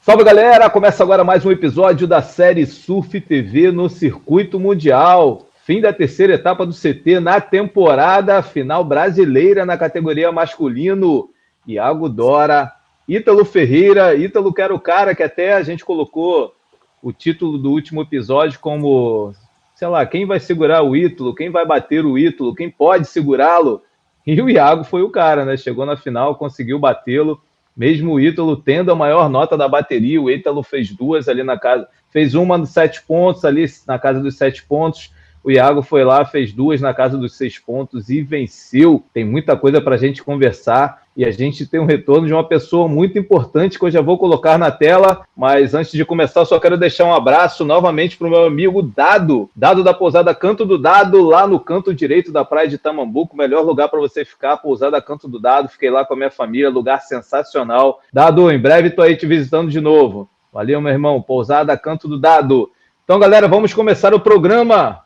Salve galera, começa agora mais um episódio da série Surf TV no Circuito Mundial. Fim da terceira etapa do CT na temporada final brasileira na categoria masculino. Iago Dora, Ítalo Ferreira, Ítalo que era o cara que até a gente colocou o título do último episódio como, sei lá, quem vai segurar o Ítalo, quem vai bater o Ítalo, quem pode segurá-lo. E o Iago foi o cara, né? Chegou na final, conseguiu batê-lo. Mesmo o Ítalo tendo a maior nota da bateria, o Ítalo fez duas ali na casa, fez uma nos 7 pontos, ali na casa dos 7 pontos. O Iago foi lá, fez duas na casa dos 6 pontos e venceu. Tem muita coisa para a gente conversar e a gente tem um retorno de uma pessoa muito importante que eu já vou colocar na tela. Mas antes de começar, só quero deixar um abraço novamente para o meu amigo Dado. Dado da pousada Canto do Dado, lá no canto direito da praia de Tamambuco. Melhor lugar para você ficar, pousada Canto do Dado. Fiquei lá com a minha família, lugar sensacional. Dado, em breve estou aí te visitando de novo. Valeu, meu irmão. Pousada Canto do Dado. Então, galera, vamos começar o programa.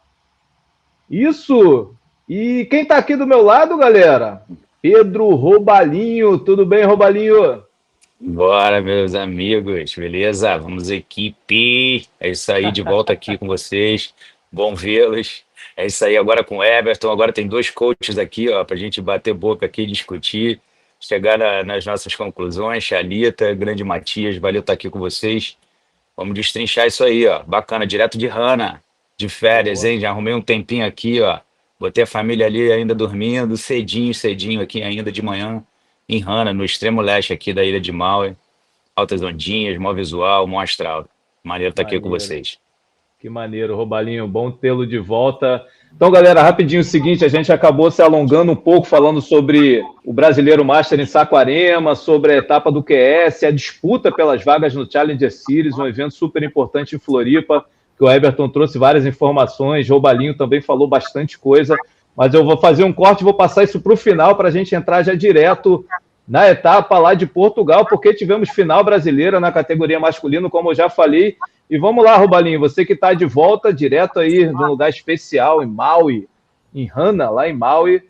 Isso! E quem tá aqui do meu lado, galera? Pedro Robalinho. Tudo bem, Robalinho? Bora, meus amigos, beleza? Vamos, equipe. É isso aí, de volta aqui com vocês. Bom vê-los. É isso aí, agora com o Everton. Agora tem dois coaches aqui, ó, pra gente bater boca aqui, discutir, chegar nas nossas conclusões. Xalita, grande Matias, valeu estar aqui com vocês. Vamos destrinchar isso aí, ó. Bacana, direto de Rana, de férias, Boa. hein? Já arrumei um tempinho aqui, ó. Botei a família ali ainda dormindo, cedinho, cedinho aqui ainda de manhã, em Rana, no extremo leste aqui da ilha de Maui. Altas ondinhas, mó visual, mó astral. Maneiro estar aqui com Maneiro. vocês. Que maneiro, Robalinho. Bom tê-lo de volta. Então, galera, rapidinho o seguinte, a gente acabou se alongando um pouco falando sobre o Brasileiro Master em Saquarema, sobre a etapa do QS, a disputa pelas vagas no Challenger Series, um evento super importante em Floripa, que o Everton trouxe várias informações, Robalinho também falou bastante coisa, mas eu vou fazer um corte e vou passar isso para o final para a gente entrar já direto na etapa lá de Portugal, porque tivemos final brasileira na categoria masculino, como eu já falei. E vamos lá, Robalinho, você que está de volta, direto aí de um lugar especial em Maui, em Rana, lá em Maui.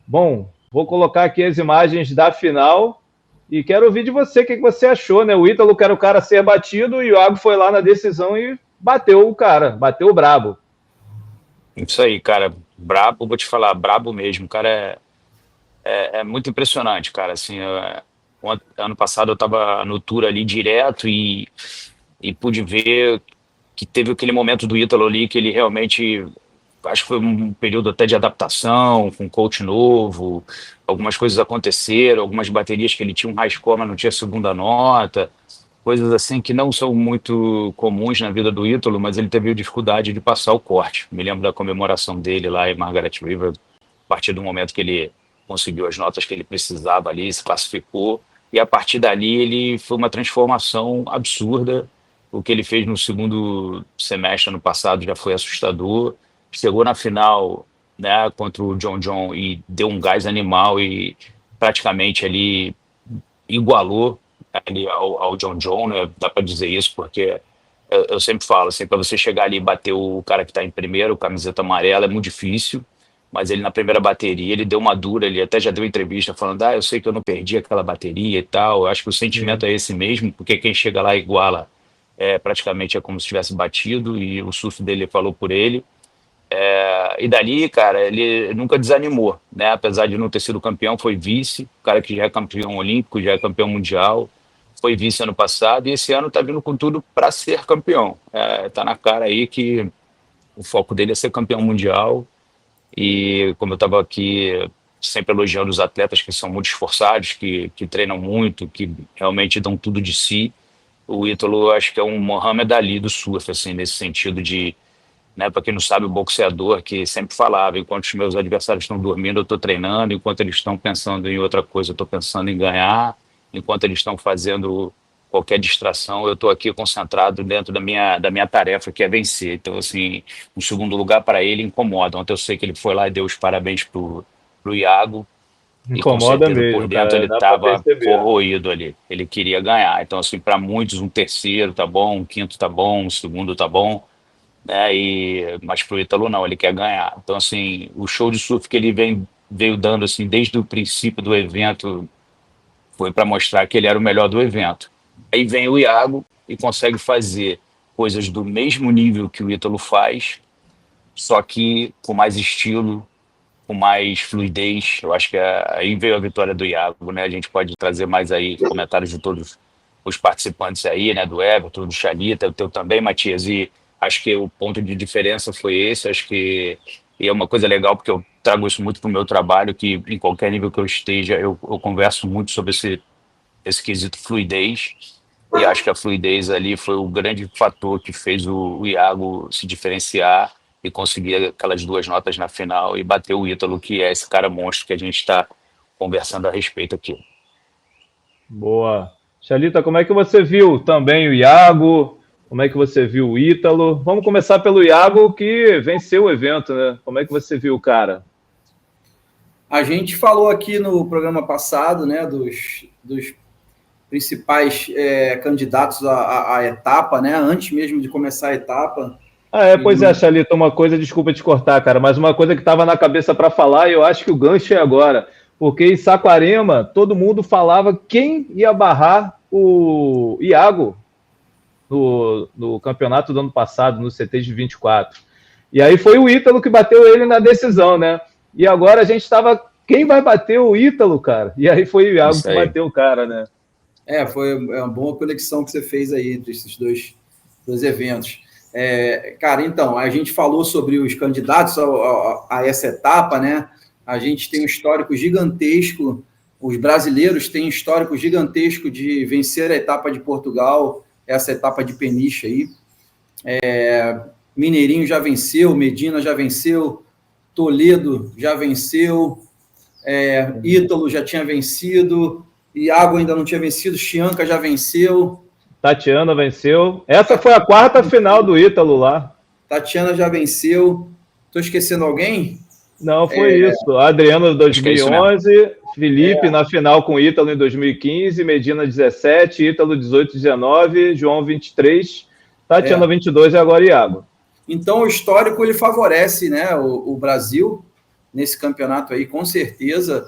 Bom, vou colocar aqui as imagens da final e quero ouvir de você o que você achou, né? O Ítalo que era o cara a ser batido e o Iago foi lá na decisão e bateu o cara, bateu o brabo. Isso aí, cara. Brabo, vou te falar, brabo mesmo. O cara é muito impressionante, cara. Assim, ano passado eu estava no tour ali direto e pude ver que teve aquele momento do Ítalo ali que ele realmente, acho que foi um período até de adaptação, com um coach novo, algumas coisas aconteceram, algumas baterias que ele tinha um high score, mas não tinha segunda nota, coisas assim que não são muito comuns na vida do Ítalo, mas ele teve dificuldade de passar o corte. Me lembro da comemoração dele lá em Margaret River, a partir do momento que ele conseguiu as notas que ele precisava ali, se classificou, e a partir dali ele foi uma transformação absurda. O que ele fez no segundo semestre ano passado já foi assustador. Chegou na final, né, contra o John e deu um gás animal e praticamente ali igualou ali ao John, né? Dá para dizer isso porque eu sempre falo assim, para você chegar ali e bater o cara que está em primeiro, camiseta amarela, é muito difícil. Mas ele na primeira bateria, ele deu uma dura, ele até já deu entrevista falando, eu sei que eu não perdi aquela bateria e tal. Eu acho que o sentimento Sim. é esse mesmo, porque quem chega lá iguala, praticamente é como se tivesse batido, e o surf dele falou por ele. E dali, cara, ele nunca desanimou, né? Apesar de não ter sido campeão, foi vice, o cara que já é campeão olímpico, já é campeão mundial, foi vice ano passado, e esse ano tá vindo com tudo para ser campeão. Tá na cara aí que o foco dele é ser campeão mundial, e como eu estava aqui sempre elogiando os atletas que são muito esforçados, que treinam muito, que realmente dão tudo de si, o Ítalo acho que é um Muhammad Ali do surf, assim, nesse sentido de, né, para quem não sabe, o boxeador que sempre falava, enquanto os meus adversários estão dormindo, eu estou treinando, enquanto eles estão pensando em outra coisa, eu estou pensando em ganhar, enquanto eles estão fazendo qualquer distração, eu estou aqui concentrado dentro da minha tarefa, que é vencer. Então, assim, um segundo lugar para ele incomoda. Ontem eu sei que ele foi lá e deu os parabéns pro Iago, e com Incomoda certeza por mesmo, dentro cara, ele dá para estava perceber. corroído ali. Ele queria ganhar. Então, assim, para muitos, um terceiro tá bom, um quinto tá bom, um segundo tá bom, né? Mas pro Ítalo não, ele quer ganhar. Então, assim, o show de surf que ele veio dando assim desde o princípio do evento foi para mostrar que ele era o melhor do evento. Aí vem o Iago, e consegue fazer coisas do mesmo nível que o Ítalo faz, só que com mais estilo, com mais fluidez. Eu acho que aí veio a vitória do Iago, né? A gente pode trazer mais aí comentários de todos os participantes aí, né? Do Everton, do Chalita, o teu também, Matias, e acho que o ponto de diferença foi esse. Acho que e é uma coisa legal, porque eu trago isso muito para o meu trabalho, que em qualquer nível que eu esteja, eu converso muito sobre esse quesito fluidez, e acho que a fluidez ali foi o grande fator que fez o Iago se diferenciar e conseguir aquelas 2 notas na final e bater o Ítalo, que é esse cara monstro que a gente está conversando a respeito aqui. Boa. Chalita, como é que você viu também o Iago? Como é que você viu o Ítalo? Vamos começar pelo Iago, que venceu o evento, né? Como é que você viu o cara? A gente falou aqui no programa passado, né, dos principais candidatos à etapa, né, antes mesmo de começar a etapa. Pois é, Chalita, uma coisa, desculpa te cortar, cara, mas uma coisa que estava na cabeça para falar, e eu acho que o gancho é agora, porque em Saquarema todo mundo falava quem ia barrar o Iago no campeonato do ano passado, no CT de 24. E aí foi o Ítalo que bateu ele na decisão, né? E agora a gente estava, quem vai bater o Ítalo, cara? E aí foi o Iago que bateu o cara, né? Foi uma boa conexão que você fez aí entre esses dois eventos. Cara, então, a gente falou sobre os candidatos a essa etapa, né? A gente tem um histórico gigantesco, os brasileiros têm um histórico gigantesco de vencer a etapa de Portugal, essa etapa de Peniche aí. Mineirinho já venceu, Medina já venceu, Toledo já venceu, Ítalo já tinha vencido, Iago ainda não tinha vencido, Chianca já venceu. Tatiana venceu. Essa foi a 4ª final do Ítalo lá. Tatiana já venceu. Estou esquecendo alguém? Não, foi isso. Adriano em 2011, Felipe na final com Ítalo em 2015, Medina 17, Ítalo 18, 19, João 23, Tatiana 22 e agora Iago. Então o histórico ele favorece, né, o Brasil nesse campeonato aí, com certeza.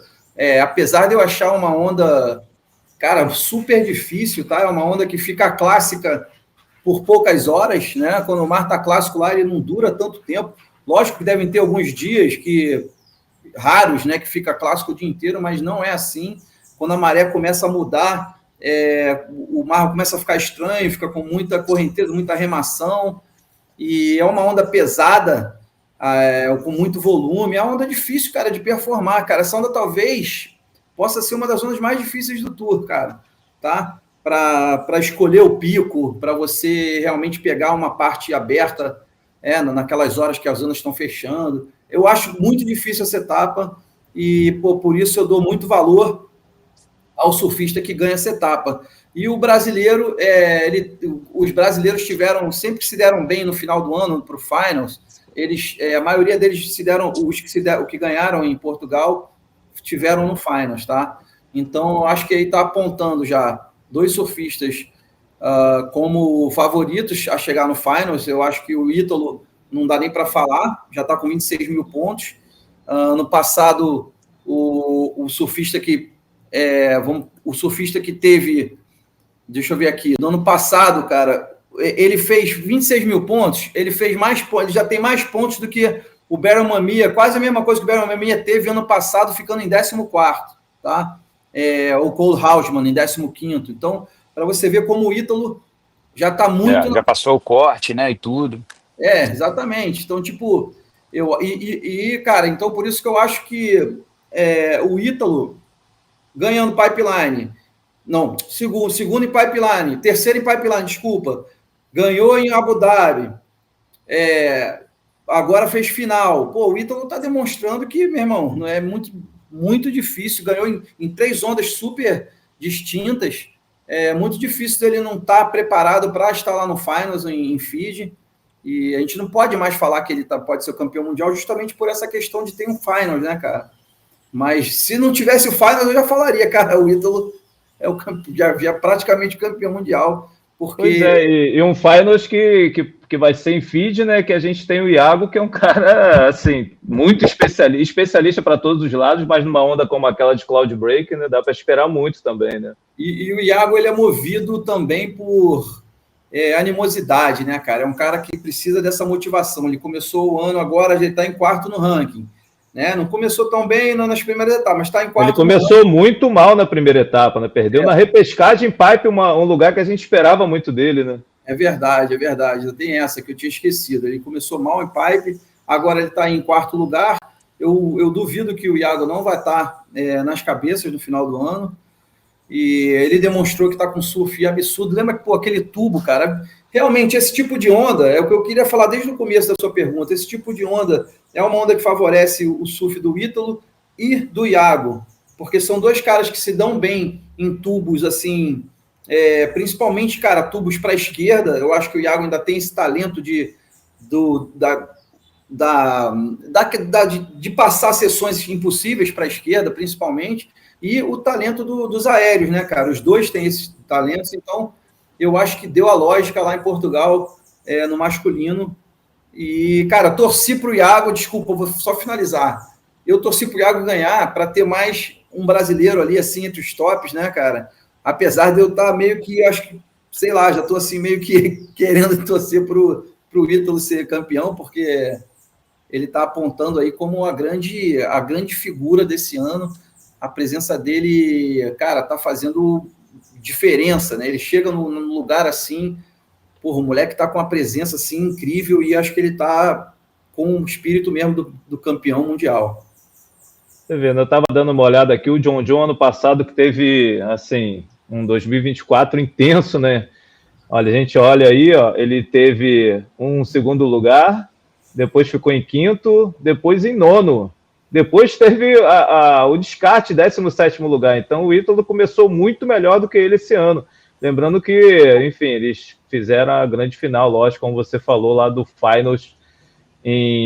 Apesar de eu achar uma onda, cara, super difícil, tá? É uma onda que fica clássica por poucas horas, né? Quando o mar tá clássico lá, ele não dura tanto tempo. Lógico que devem ter alguns dias raros, né, que fica clássico o dia inteiro, mas não é assim. Quando a maré começa a mudar, o mar começa a ficar estranho, fica com muita correnteza, muita remação, e é uma onda pesada, com muito volume. É uma onda difícil, cara, de performar, cara. Essa onda talvez possa ser uma das ondas mais difíceis do Tour, cara, tá? Para escolher o pico, para você realmente pegar uma parte aberta, naquelas horas que as zonas estão fechando. Eu acho muito difícil essa etapa e, por isso eu dou muito valor ao surfista que ganha essa etapa. E o brasileiro, os brasileiros sempre se deram bem no final do ano para o Finals. A maioria deles os que ganharam em Portugal tiveram no Finals, tá? Então, eu acho que ele está apontando já 2 surfistas como favoritos a chegar no Finals. Eu acho que o Ítalo não dá nem para falar, já está com 26 mil pontos. No passado, o surfista que teve, deixa eu ver aqui, no ano passado, cara, ele fez 26 mil pontos, ele já tem mais pontos do que o Barry Mamiya, quase a mesma coisa que o Barry Mamiya teve ano passado, ficando em 14º, tá? O Cole Hausman em 15º. Então, para você ver como o Ítalo já está muito... Já passou o corte, né, e tudo. Exatamente. Então, tipo, cara, então por isso que eu acho que o Ítalo ganhando pipeline, não, segundo em pipeline, terceiro em pipeline, desculpa, ganhou em Abu Dhabi, agora fez final. O Ítalo está demonstrando que, meu irmão, não é muito, muito difícil, ganhou em 3 ondas super distintas. É muito difícil dele não estar preparado para estar lá no Finals em Fiji. E a gente não pode mais falar que ele pode ser o campeão mundial justamente por essa questão de ter um Finals, né, cara? Mas se não tivesse o Finals, eu já falaria, cara, o Ítalo já praticamente campeão mundial. Porque... Pois e um Finals que vai ser em Fiji, né? Que a gente tem o Iago, que é um cara, assim, muito especialista para todos os lados, mas numa onda como aquela de Cloud Break, né? Dá para esperar muito também, né? E o Iago, ele é movido também por animosidade, né, cara? É um cara que precisa dessa motivação. Ele começou o ano agora, ele está em quarto no ranking, né? Não começou tão bem nas primeiras etapas, mas está em quarto. Ele começou muito mal na primeira etapa, né? Perdeu na repescagem pipe, um lugar que a gente esperava muito dele, né? É verdade. Tem essa que eu tinha esquecido. Ele começou mal em pipe, agora ele está em quarto lugar. Eu duvido que o Iago não vai estar nas cabeças no final do ano. E ele demonstrou que está com surf absurdo. Lembra que, aquele tubo, cara, realmente esse tipo de onda, é o que eu queria falar desde o começo da sua pergunta, esse tipo de onda é uma onda que favorece o surf do Ítalo e do Iago, porque são dois caras que se dão bem em tubos, assim, principalmente, cara, tubos para a esquerda. Eu acho que o Iago ainda tem esse talento de passar sessões impossíveis para a esquerda, principalmente, e o talento dos aéreos, né, cara? Os dois têm esses talentos, então eu acho que deu a lógica lá em Portugal, no masculino. E, cara, torci para o Iago, desculpa, vou só finalizar. Eu torci para o Iago ganhar para ter mais um brasileiro ali, assim, entre os tops, né, cara? Apesar de eu estar meio que, acho que, sei lá, já estou assim meio que querendo torcer para o Ítalo ser campeão, porque ele está apontando aí como a grande figura desse ano. A presença dele, cara, tá fazendo diferença, né? Ele chega num lugar assim, o moleque tá com uma presença assim incrível, e acho que ele tá com o espírito mesmo do campeão mundial. Você vendo, eu estava dando uma olhada aqui, o John ano passado, que teve, assim, um 2024 intenso, né? Olha, a gente olha aí, ó, ele teve um segundo lugar, depois ficou em quinto, depois em nono. Depois teve o descarte, 17º lugar. Então o Ítalo começou muito melhor do que ele esse ano. Lembrando que, enfim, eles fizeram a grande final, lógico, como você falou lá do Finals.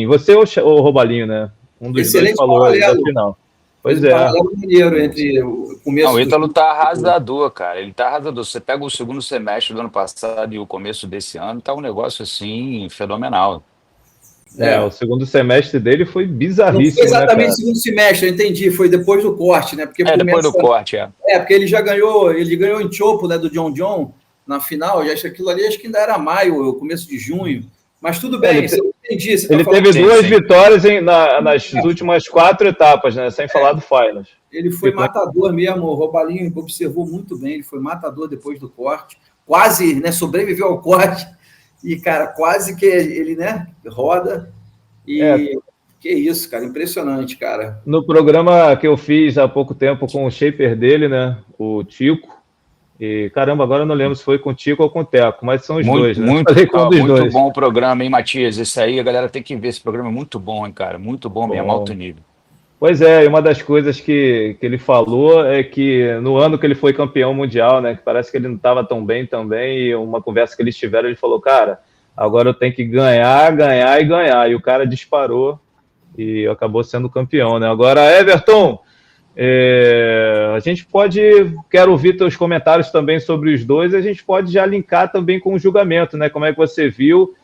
Você ou o Robalinho, né? Um dos Excelente dois falou da final. Pois é. Paralelo maneiro entre o começo. Não, o Ítalo tá arrasador, cara. Ele tá arrasador. Você pega o segundo semestre do ano passado e o começo desse ano, tá um negócio assim fenomenal. O segundo semestre dele foi bizarríssimo. Não foi exatamente, né, o segundo semestre, eu entendi, foi depois do corte, né? Porque depois do corte, porque ele já ganhou, em Chopo, né, do John na final, já aquilo ali, acho que ainda era maio, começo de junho, mas tudo bem, eu entendi. Ele teve duas vitórias nas últimas 4 etapas, né? Sem falar do Finals. Ele foi matador mesmo, o Robalinho observou muito bem, ele foi matador depois do corte, quase, né, sobreviveu ao corte. E, cara, quase que ele, né, roda. E que isso, cara, impressionante, cara. No programa que eu fiz há pouco tempo com o shaper dele, né, o Tico, e caramba, agora eu não lembro se foi com o Tico ou com o Teco, mas são os dois, né? Muito bom o programa, hein, Matias? Esse aí, a galera tem que ver, esse programa é muito bom, hein, cara, muito bom mesmo, alto nível. Pois é, e uma das coisas que ele falou é que no ano que ele foi campeão mundial, né, que parece que ele não estava tão bem também, e uma conversa que eles tiveram, ele falou, cara, agora eu tenho que ganhar, e o cara disparou e acabou sendo campeão, né? Agora, Everton, a gente quero ouvir teus comentários também sobre os dois, e a gente pode já linkar também com o julgamento, né? Como é que você viu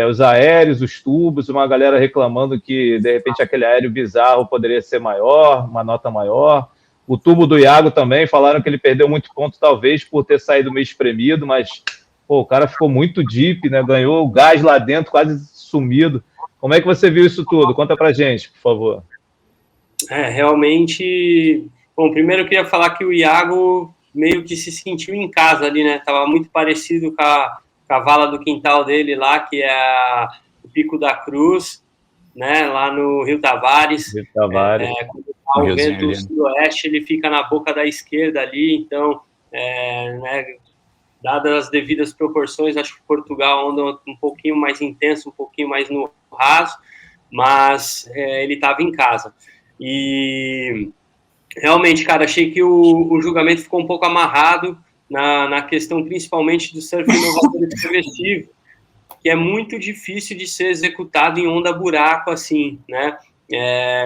os aéreos, os tubos, uma galera reclamando que, de repente, aquele aéreo bizarro poderia ser maior, uma nota maior. O tubo do Iago também, falaram que ele perdeu muito ponto, talvez, por ter saído meio espremido, mas o cara ficou muito deep, né? Ganhou o gás lá dentro, quase sumido. Como é que você viu isso tudo? Conta pra gente, por favor. Realmente... Bom, primeiro eu queria falar que o Iago meio que se sentiu em casa ali, né? Tava muito parecido com a vala do quintal dele lá, que é o Pico da Cruz, né? Lá no Rio Tavares. Quando tá o vento sudoeste, ele fica na boca da esquerda ali, então, né, dadas as devidas proporções, acho que Portugal anda um pouquinho mais intenso, um pouquinho mais no raso, mas ele estava em casa. E realmente, cara, achei que o julgamento ficou um pouco amarrado na questão principalmente do surf inovador e progressivo, que é muito difícil de ser executado em onda buraco assim, né?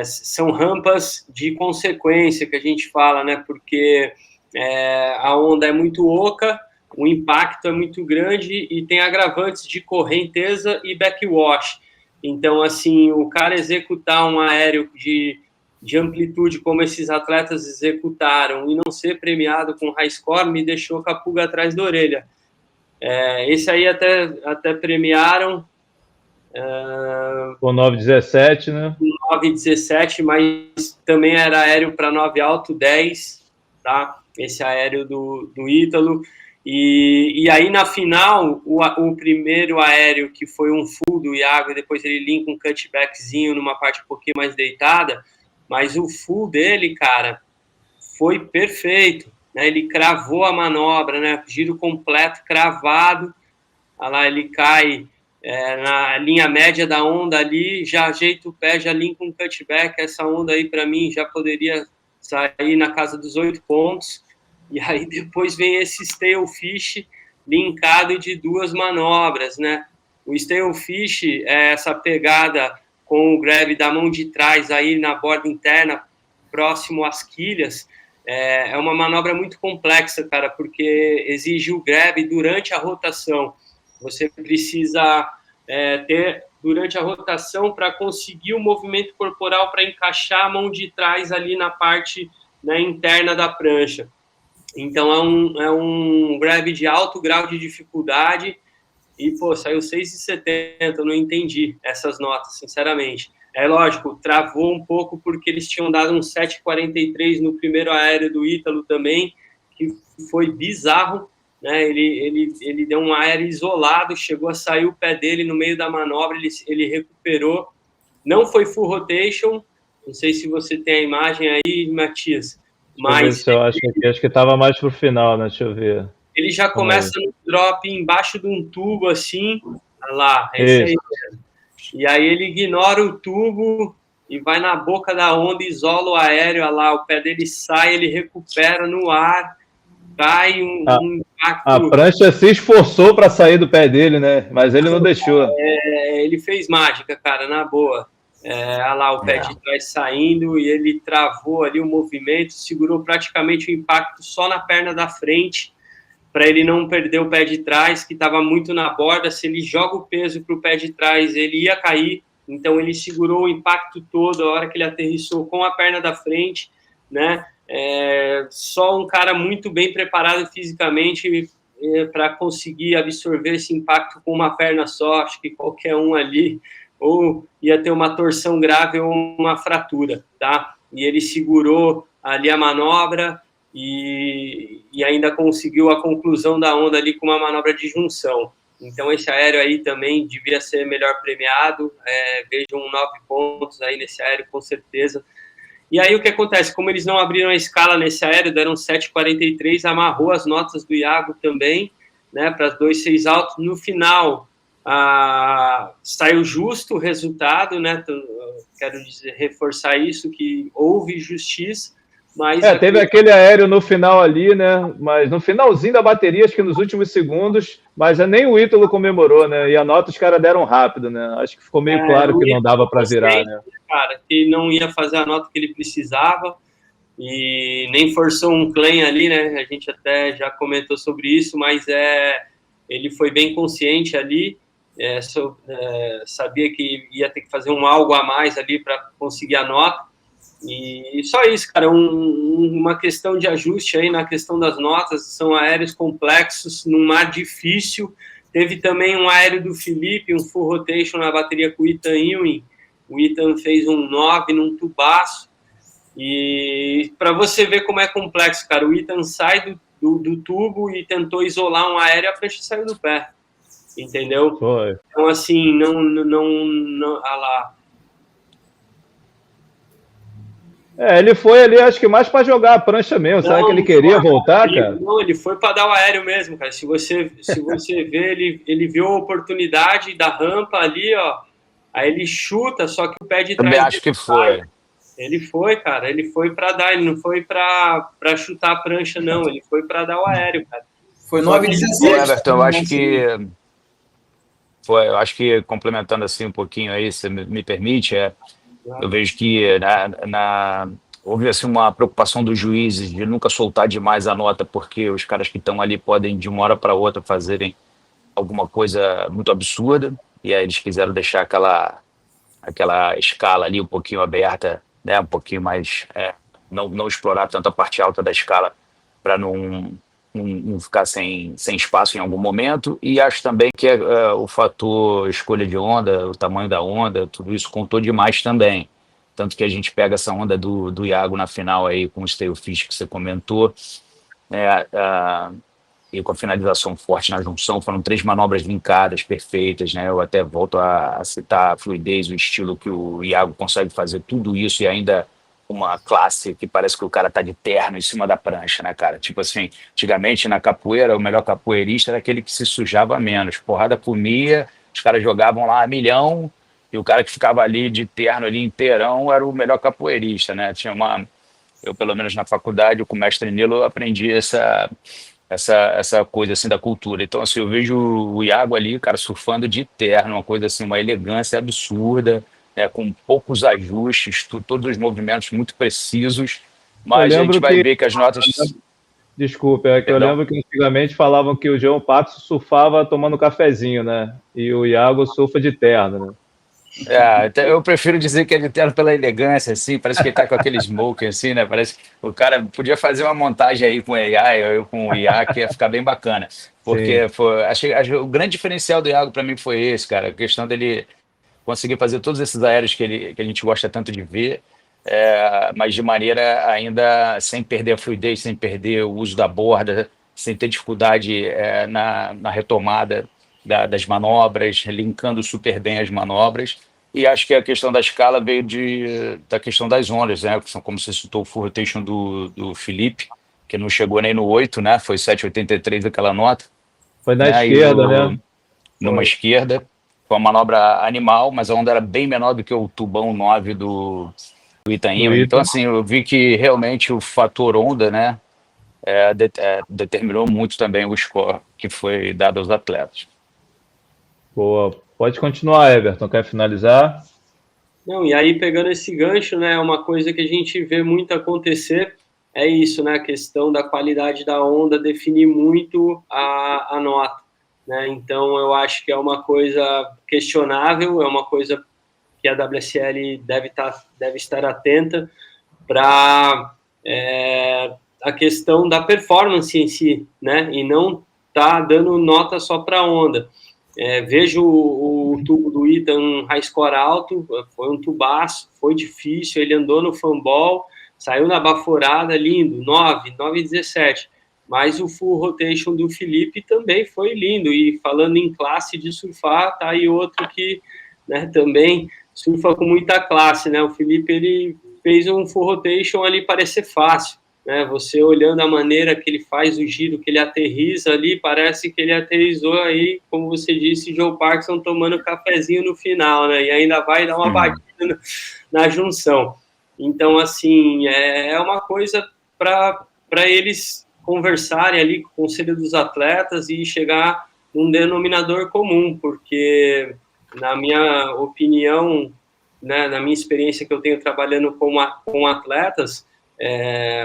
São rampas de consequência que a gente fala, né? Porque a onda é muito oca, o impacto é muito grande e tem agravantes de correnteza e backwash. Então, assim, o cara executar um aéreo de amplitude como esses atletas executaram e não ser premiado com high score me deixou com a pulga atrás da orelha. Esse aí até premiaram. Com 9,17, né? 9,17, mas também era aéreo para 9 alto, 10, tá? Esse aéreo do Ítalo. E aí, na final, o primeiro aéreo, que foi um full do Iago, e depois ele linka um cutbackzinho numa parte um pouquinho mais deitada, mas o full dele, cara, foi perfeito, né? Ele cravou a manobra, né? Giro completo, cravado. Olha lá, ele cai na linha média da onda ali, já ajeita o pé, já linka um cutback. Essa onda aí, para mim, já poderia sair na casa dos 8 pontos. E aí depois vem esse Stalefish linkado de 2 manobras, né? O Stalefish é essa pegada com o grab da mão de trás aí na borda interna, próximo às quilhas. É uma manobra muito complexa, cara, porque exige o grab durante a rotação. Você precisa ter durante a rotação para conseguir o movimento corporal para encaixar a mão de trás ali na parte, né, interna da prancha. Então é um grab de alto grau de dificuldade e, pô, saiu 6,70, eu não entendi essas notas, sinceramente. É lógico, travou um pouco porque eles tinham dado um 7,43 no primeiro aéreo do Ítalo também, que foi bizarro, né? Ele deu um aéreo isolado, chegou a sair o pé dele no meio da manobra, ele recuperou, não foi full rotation, não sei se você tem a imagem aí, Matias, mas eu acho que estava mais pro final, né? Deixa eu ver. ele já começa no drop embaixo de um tubo assim, olha lá, é isso aí mesmo. E aí ele ignora o tubo e vai na boca da onda, isola o aéreo, olha lá, o pé dele sai, ele recupera no ar, cai um impacto. A prancha se esforçou para sair do pé dele, né? Mas ele não deixou. Ele fez mágica, cara, na boa. Olha lá, o pé de trás saindo e ele travou ali o movimento, segurou praticamente o impacto só na perna da frente, para ele não perder o pé de trás, que estava muito na borda. Se ele joga o peso para o pé de trás, ele ia cair. Então, ele segurou o impacto todo, a hora que ele aterrissou com a perna da frente, né? Só um cara muito bem preparado fisicamente para conseguir absorver esse impacto com uma perna só. Acho que qualquer um ali ou ia ter uma torção grave ou uma fratura, tá? E ele segurou ali a manobra e ainda conseguiu a conclusão da onda ali com uma manobra de junção. Então, esse aéreo aí também devia ser melhor premiado. Vejam 9 pontos aí nesse aéreo, com certeza. E aí, o que acontece? Como eles não abriram a escala nesse aéreo, deram 7,43, amarrou as notas do Iago também, né, para 2,6 altos. No final, saiu justo o resultado, né? Quero dizer, reforçar isso, que houve justiça. Mas teve aquele aéreo no final ali, né? Mas no finalzinho da bateria, acho que nos últimos segundos, mas nem o Ítalo comemorou, né? E a nota os caras deram rápido, né? Acho que ficou meio claro que não dava para virar, né? Cara, que não ia fazer a nota que ele precisava e nem forçou um claim ali, né? A gente até já comentou sobre isso, mas ele foi bem consciente ali, sabia que ia ter que fazer algo a mais ali para conseguir a nota. E só isso, cara, uma questão de ajuste aí na questão das notas. São aéreos complexos, num mar difícil. Teve também um aéreo do Felipe, um full rotation na bateria com o Ethan Ewing. O Ethan fez um 9 num tubaço. E para você ver como é complexo, cara, o Ethan sai do tubo e tentou isolar um aéreo e a prancha saiu do pé. Entendeu? Foi. Então, assim, não olha lá. Ele foi ali, acho que mais para jogar a prancha mesmo. Será que ele queria voltar, cara? Não, ele foi para dar o aéreo mesmo, cara. Se você ver, ele viu a oportunidade da rampa ali, ó. Aí ele chuta, só que o pé de trás. Também acho que foi. Ele foi, cara. Ele foi para dar, ele não foi para chutar a prancha, não. Ele foi para dar o aéreo, cara. Foi 9,17. Everton, eu acho que complementando assim um pouquinho aí, se me permite, eu vejo que houve assim, uma preocupação dos juízes de nunca soltar demais a nota, porque os caras que estão ali podem, de uma hora para outra, fazerem alguma coisa muito absurda, e aí eles quiseram deixar aquela escala ali um pouquinho aberta, né, um pouquinho mais, não explorar tanto a parte alta da escala, para não não ficar sem espaço em algum momento, e acho também que o fator escolha de onda, o tamanho da onda, tudo isso contou demais também. Tanto que a gente pega essa onda do Iago na final aí com o Stalefish que você comentou, né, e com a finalização forte na junção, foram 3 manobras linkadas, perfeitas, né? Eu até volto a citar a fluidez, o estilo que o Iago consegue fazer tudo isso e ainda uma classe que parece que o cara tá de terno em cima da prancha, né, cara? Tipo assim, antigamente na capoeira, o melhor capoeirista era aquele que se sujava menos. Porrada comia, os caras jogavam lá a milhão e o cara que ficava ali de terno ali inteirão era o melhor capoeirista, né? Eu pelo menos na faculdade, com o mestre Nilo, eu aprendi essa coisa assim da cultura. Então, assim, eu vejo o Iago ali, cara, surfando de terno, uma coisa assim, uma elegância absurda, né, com poucos ajustes, todos os movimentos muito precisos, Eu mas a gente lembro vai que, ver que as notas. desculpa, é que eu Perdão. lembro que antigamente falavam que o João Pato surfava tomando cafezinho, né? E o Iago surfa de terno, né? Então eu prefiro dizer que é de terno pela elegância, assim, parece que ele tá com aquele smoke, assim, né? Parece que o cara podia fazer uma montagem aí com o AI, eu com o IA, que ia ficar bem bacana. Sim. Porque achei o grande diferencial do Iago para mim foi esse, cara, a questão dele conseguir fazer todos esses aéreos que a gente gosta tanto de ver, mas de maneira ainda sem perder a fluidez, sem perder o uso da borda, sem ter dificuldade na retomada das manobras, linkando super bem as manobras. E acho que a questão da escala veio da questão das ondas, né? Que são, como você citou, o full rotation do Felipe, que não chegou nem no 8, né? Foi 7,83 aquela nota, Foi na né? esquerda, né? Numa Foi. esquerda, foi uma manobra animal, mas a onda era bem menor do que o tubão 9 do Do Itaim. Então, Ita. assim, eu vi que realmente o fator onda, né, determinou muito também o score que foi dado aos atletas. Boa. Pode continuar, Everton. Quer finalizar? Não, e aí pegando esse gancho, né, uma coisa que a gente vê muito acontecer é isso, né, a questão da qualidade da onda definir muito a nota, né, então eu acho que é uma coisa questionável, é uma coisa que a WSL deve estar atenta para a questão da performance em si, né, e não tá dando nota só para onda. Vejo o tubo do Ethan high score alto, foi um tubaço, foi difícil, ele andou no fanball, saiu na baforada, lindo, 9,17. Mas o full rotation do Felipe também foi lindo, e falando em classe de surfar, tá aí outro que, né, também surfa com muita classe, né, o Felipe, ele fez um full rotation ali parecer fácil, né? Você olhando a maneira que ele faz o giro, que ele aterriza ali, parece que ele aterrizou aí, como você disse, Joe Parkinson tomando cafezinho no final, né? E ainda vai dar uma batida na junção. Então, assim, é uma coisa para eles conversarem ali com o conselho dos atletas e chegar num denominador comum, porque, na minha opinião, né, na minha experiência que eu tenho trabalhando com atletas,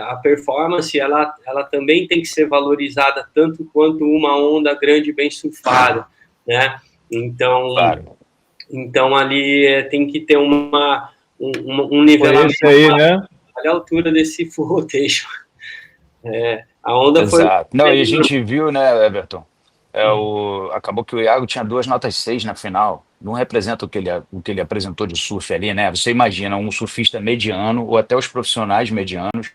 a performance ela também tem que ser valorizada tanto quanto uma onda grande bem surfada, né? Então, Claro. então ali tem que ter um nivelamento Foi esse aí, né? à altura desse full rotation. A onda foi... Exato. Não, e a gente viu, né, Everton? Acabou que o Iago tinha 2 notas 6 na final. Não representa o que ele apresentou de surf ali, né? Você imagina um surfista mediano, ou até os profissionais medianos,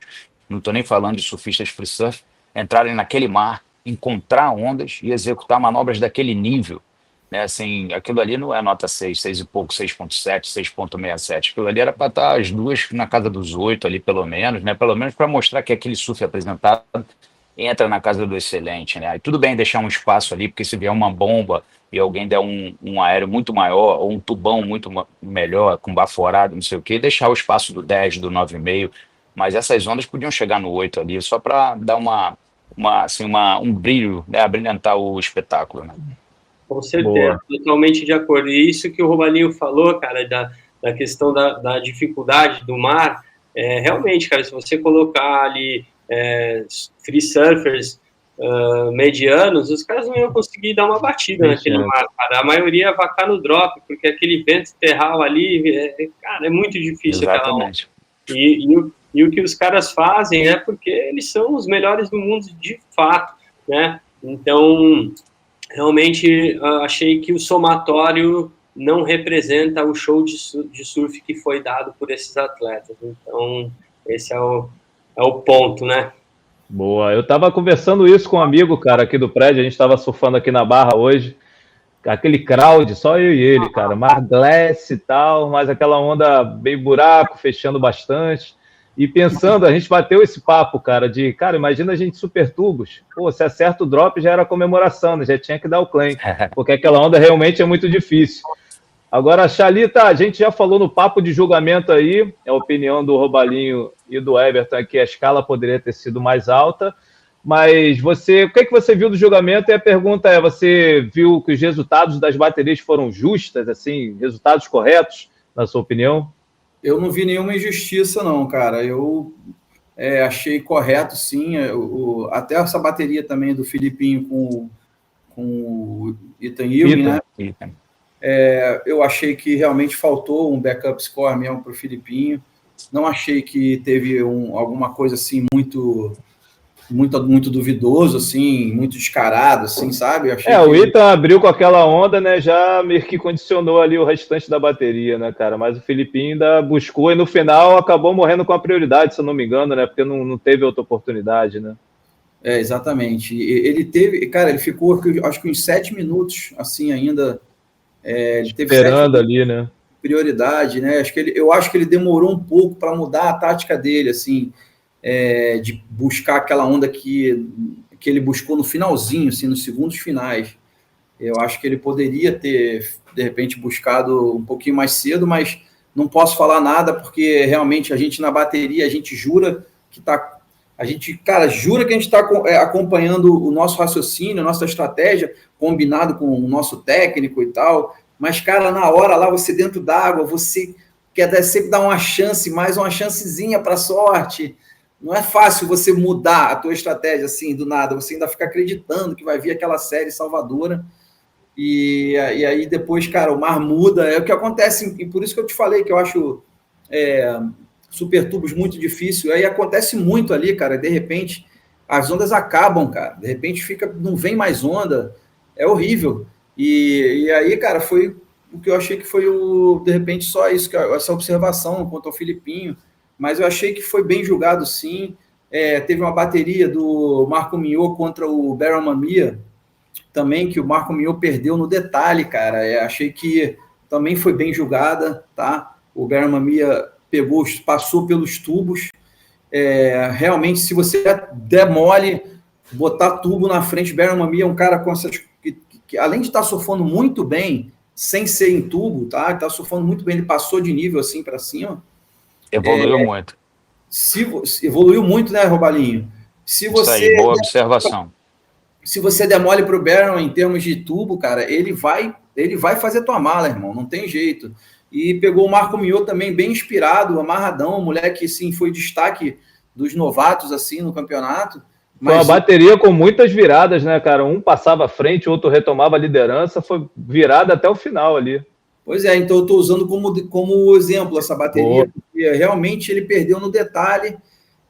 não estou nem falando de surfistas free surf, entrarem naquele mar, encontrar ondas e executar manobras daquele nível. Né? Assim, aquilo ali não é nota 6, 6 e pouco, 6,7, 6,67. Aquilo ali era para estar as duas na casa dos 8 ali, pelo menos, né? Pelo menos para mostrar que aquele surf apresentado entra na casa do excelente, né? Aí tudo bem deixar um espaço ali, porque se vier uma bomba e alguém der um aéreo muito maior, ou um tubão muito melhor, com baforado, não sei o quê, deixar o espaço do 10, do 9,5, mas essas ondas podiam chegar no 8 ali, só para dar um brilho, né? Brilhantar o espetáculo, né? Com certeza, Boa. totalmente de acordo. E isso que o Romaninho falou, cara, da questão da dificuldade do mar, realmente, cara, se você colocar ali free surfers medianos, os caras não iam conseguir dar uma batida naquele mar, cara. A maioria ia vacar no drop, porque aquele vento terral ali, cara, é muito difícil. Exatamente. E o que os caras fazem é porque eles são os melhores do mundo de fato. né? Então, realmente, achei que o somatório não representa o show de surf que foi dado por esses atletas. Então, esse é o ponto, né? Boa. Eu tava conversando isso com um amigo, cara, aqui do prédio. A gente tava surfando aqui na Barra hoje. Aquele crowd, só eu e ele, cara. Mar glass e tal, mas aquela onda bem buraco, fechando bastante. E pensando, a gente bateu esse papo, cara, cara, imagina a gente super tubos. Pô, se acerta o drop já era comemoração, né? Já tinha que dar o claim. Porque aquela onda realmente é muito difícil. Agora, Xalita, a gente já falou no papo de julgamento aí, a opinião do Robalinho e do Everton é que a escala poderia ter sido mais alta, mas o que você viu do julgamento? E a pergunta é, você viu que os resultados das baterias foram justas, assim, resultados corretos, na sua opinião? Eu não vi nenhuma injustiça, não, cara. Eu achei correto, sim. Até essa bateria também do Filipinho com o Ethan Ewing, né? Eu achei que realmente faltou um backup score mesmo para o Filipinho. Não achei que teve alguma coisa assim muito duvidoso, assim, muito descarado, assim, sabe? O Ethan abriu com aquela onda, né? Já meio que condicionou ali o restante da bateria, né, cara? Mas o Filipinho ainda buscou e no final acabou morrendo com a prioridade, se eu não me engano, né? Porque não teve outra oportunidade, né? Exatamente. Ele teve, cara, ele ficou, acho que uns 7 minutos, assim, ainda. Ele teve esperando ali, né? Prioridade, né? Eu acho que ele demorou um pouco para mudar a tática dele, assim, de buscar aquela onda que ele buscou no finalzinho, assim, nos segundos finais. Eu acho que ele poderia ter, de repente, buscado um pouquinho mais cedo, mas não posso falar nada, porque realmente a gente na bateria, a gente jura que está. A gente, cara, jura que a gente está acompanhando o nosso raciocínio, a nossa estratégia, combinado com o nosso técnico e tal. Mas, cara, na hora lá, você dentro d'água, você quer sempre dar uma chance, mais uma chancezinha para a sorte. Não é fácil você mudar a tua estratégia assim, do nada. Você ainda fica acreditando que vai vir aquela série salvadora. E aí depois, cara, o mar muda. É o que acontece, e por isso que eu te falei que eu acho super tubos muito difícil. Aí acontece muito ali, cara. De repente, as ondas acabam, cara. De repente não vem mais onda. É horrível. E aí, cara, foi o que eu achei que foi de repente, só isso, essa observação quanto ao Filipinho. Mas eu achei que foi bem julgado, sim. Teve uma bateria do Marco Mignot contra o Baron Mamiya, também, que o Marco Mignot perdeu no detalhe, cara. Achei que também foi bem julgada, tá? O Baron Mamiya passou pelos tubos. Realmente, se você der mole, botar tubo na frente, Baron Mamiya é um cara com essas... que além de estar surfando muito bem, sem ser em tubo, tá? Está surfando muito bem, ele passou de nível assim para cima. Evoluiu muito. Evoluiu muito, né, Robalinho? Isso aí, boa observação. Se você der mole para o Baron em termos de tubo, cara, ele vai fazer tua mala, irmão, não tem jeito. E pegou o Marco Mignot também bem inspirado, amarradão, moleque, sim, foi destaque dos novatos, assim, no campeonato. Foi uma bateria com muitas viradas, né, cara? Um passava à frente, outro retomava a liderança, foi virada até o final ali. Pois é, então eu estou usando como exemplo essa bateria, porque realmente ele perdeu no detalhe,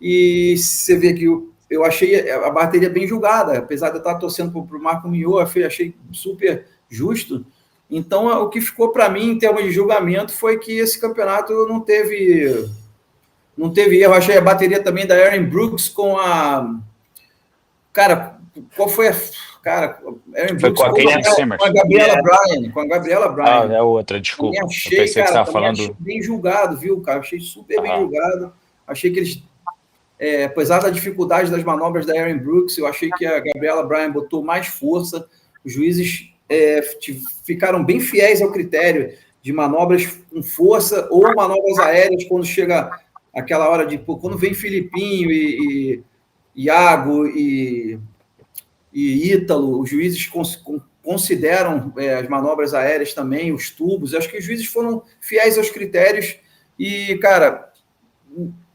e você vê que eu achei a bateria bem julgada, apesar de eu estar torcendo para o Marco Mignot, achei super justo. Então, o que ficou para mim, em termos de julgamento, foi que esse campeonato não teve erro. Eu achei a bateria também da Erin Brooks com a... Cara, qual foi a... Cara, Erin Brooks com a Gabriela Bryan. Com a Gabriela Bryan. É outra, desculpa. Eu achei, pensei que você estava falando... achei bem julgado, viu, cara? Achei super bem julgado. Achei que eles... apesar da dificuldade das manobras da Erin Brooks, eu achei que a Gabriela Bryan botou mais força. Os juízes ficaram bem fiéis ao critério de manobras com força ou manobras aéreas quando chega aquela hora de... Quando vem Filipinho e Iago e Ítalo, os juízes consideram as manobras aéreas também, os tubos. Eu acho que os juízes foram fiéis aos critérios e, cara...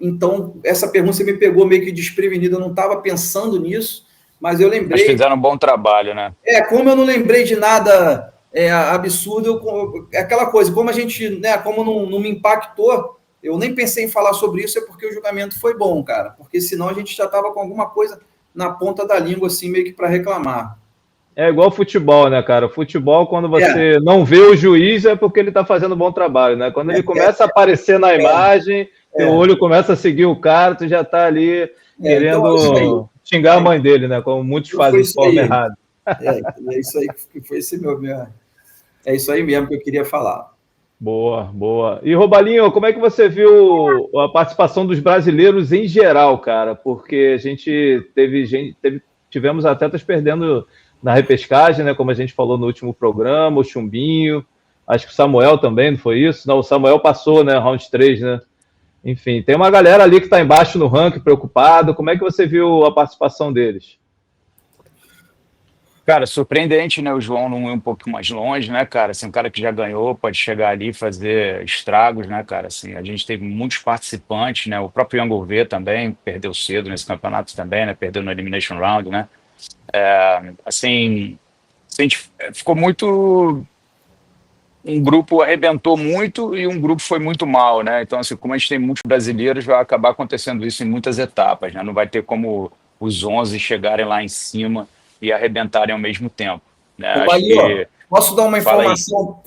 Então, essa pergunta você me pegou meio que desprevenida, eu não estava pensando nisso, mas eu lembrei... Mas fizeram um bom trabalho, né? Como eu não lembrei de nada absurdo, aquela coisa, como a gente, né, como não me impactou, eu nem pensei em falar sobre isso, é porque o julgamento foi bom, cara, porque senão a gente já estava com alguma coisa na ponta da língua, assim, meio que para reclamar. É igual futebol, né, cara? Futebol, quando você não vê o juiz, é porque ele está fazendo um bom trabalho, né? Quando ele começa a aparecer na imagem, que o olho começa a seguir o cara, tu já está ali querendo xingar a mãe dele, né? Como muitos fazem de forma errada. É isso aí que foi esse meu. É isso aí mesmo que eu queria falar. Boa, boa. E, Robalinho, como é que você viu a participação dos brasileiros em geral, cara? Porque a gente tivemos atletas perdendo na repescagem, né? Como a gente falou no último programa, o Chumbinho, acho que o Samuel também, não foi isso? Não, o Samuel passou, né? Round 3, né? Enfim, tem uma galera ali que está embaixo no ranking, preocupado. Como é que você viu a participação deles? Cara, surpreendente, né? O João não ir um pouco mais longe, né, cara? Assim, um cara que já ganhou pode chegar ali e fazer estragos, né, cara? Assim, a gente teve muitos participantes, né? O próprio Ian Gouveia também perdeu cedo nesse campeonato também, né? Perdeu no Elimination Round, né? Assim, a gente ficou muito. Um grupo arrebentou muito e um grupo foi muito mal, né? Então, assim, como a gente tem muitos brasileiros, vai acabar acontecendo isso em muitas etapas, né? Não vai ter como os 11 chegarem lá em cima e arrebentarem ao mesmo tempo, né? Ô, Acho Bahia, que posso dar uma fala aí, informação,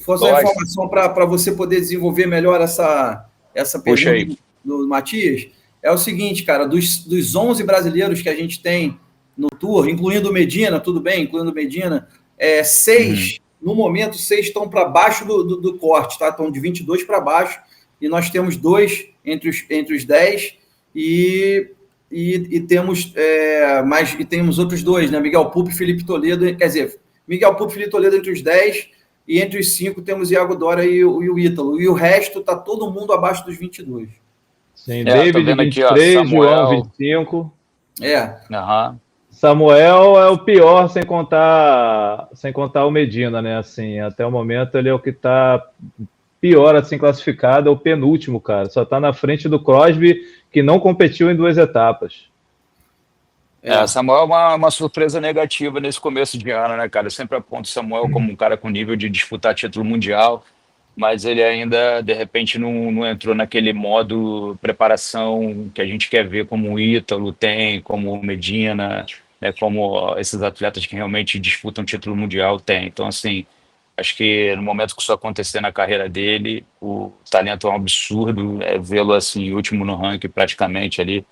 pode, para você poder desenvolver melhor essa puxa pergunta aí. do Matias? É o seguinte, cara, dos 11 brasileiros que a gente tem no Tour, incluindo o Medina, tudo bem, incluindo o Medina, Uhum. no momento, 6 estão para baixo do corte, tá? Estão de 22 para baixo, e nós temos 2 entre os 10, e temos e temos outros 2, né? Miguel Pupo e Felipe Toledo, quer dizer, Miguel Pupo e Felipe Toledo entre os 10, e entre os 5 temos Iago Dora e o Ítalo. E o resto tá todo mundo abaixo dos 22. Sim, Tô David vendo aqui, ó, 23, João Samuel. 25. Aham. Samuel é o pior sem contar o Medina, né? Assim, até o momento ele é o que está pior assim classificado, é o penúltimo, cara. Só está na frente do Crosby, que não competiu em 2 etapas. Samuel é uma surpresa negativa nesse começo de ano, né, cara? Eu sempre aponto o Samuel como um cara com nível de disputar título mundial, mas ele ainda, de repente, não entrou naquele modo preparação que a gente quer ver como o Ítalo tem, como o Medina, né, como esses atletas que realmente disputam título mundial têm. Então, assim, acho que no momento que isso acontecer na carreira dele, o talento é um absurdo, vê-lo assim, último no ranking praticamente ali,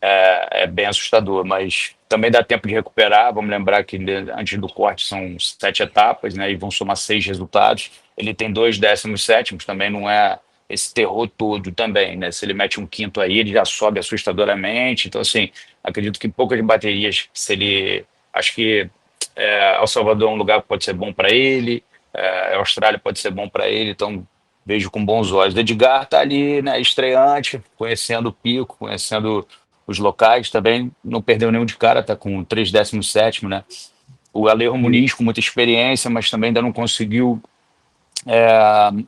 é bem assustador, mas também dá tempo de recuperar. Vamos lembrar que antes do corte são 7 etapas, né, e vão somar 6 resultados. Ele tem 2 17º, também não é esse terror todo também, né? Se ele mete um quinto aí, ele já sobe assustadoramente. Então, assim, acredito que poucas baterias, se ele... Acho que El Salvador é um lugar que pode ser bom para ele, a Austrália pode ser bom para ele, então vejo com bons olhos. O Edgar está ali, né, estreante, conhecendo o pico, conhecendo os locais, também não perdeu nenhum de cara, está com 3 17º, né? O Alejo Muniz com muita experiência, mas também ainda não conseguiu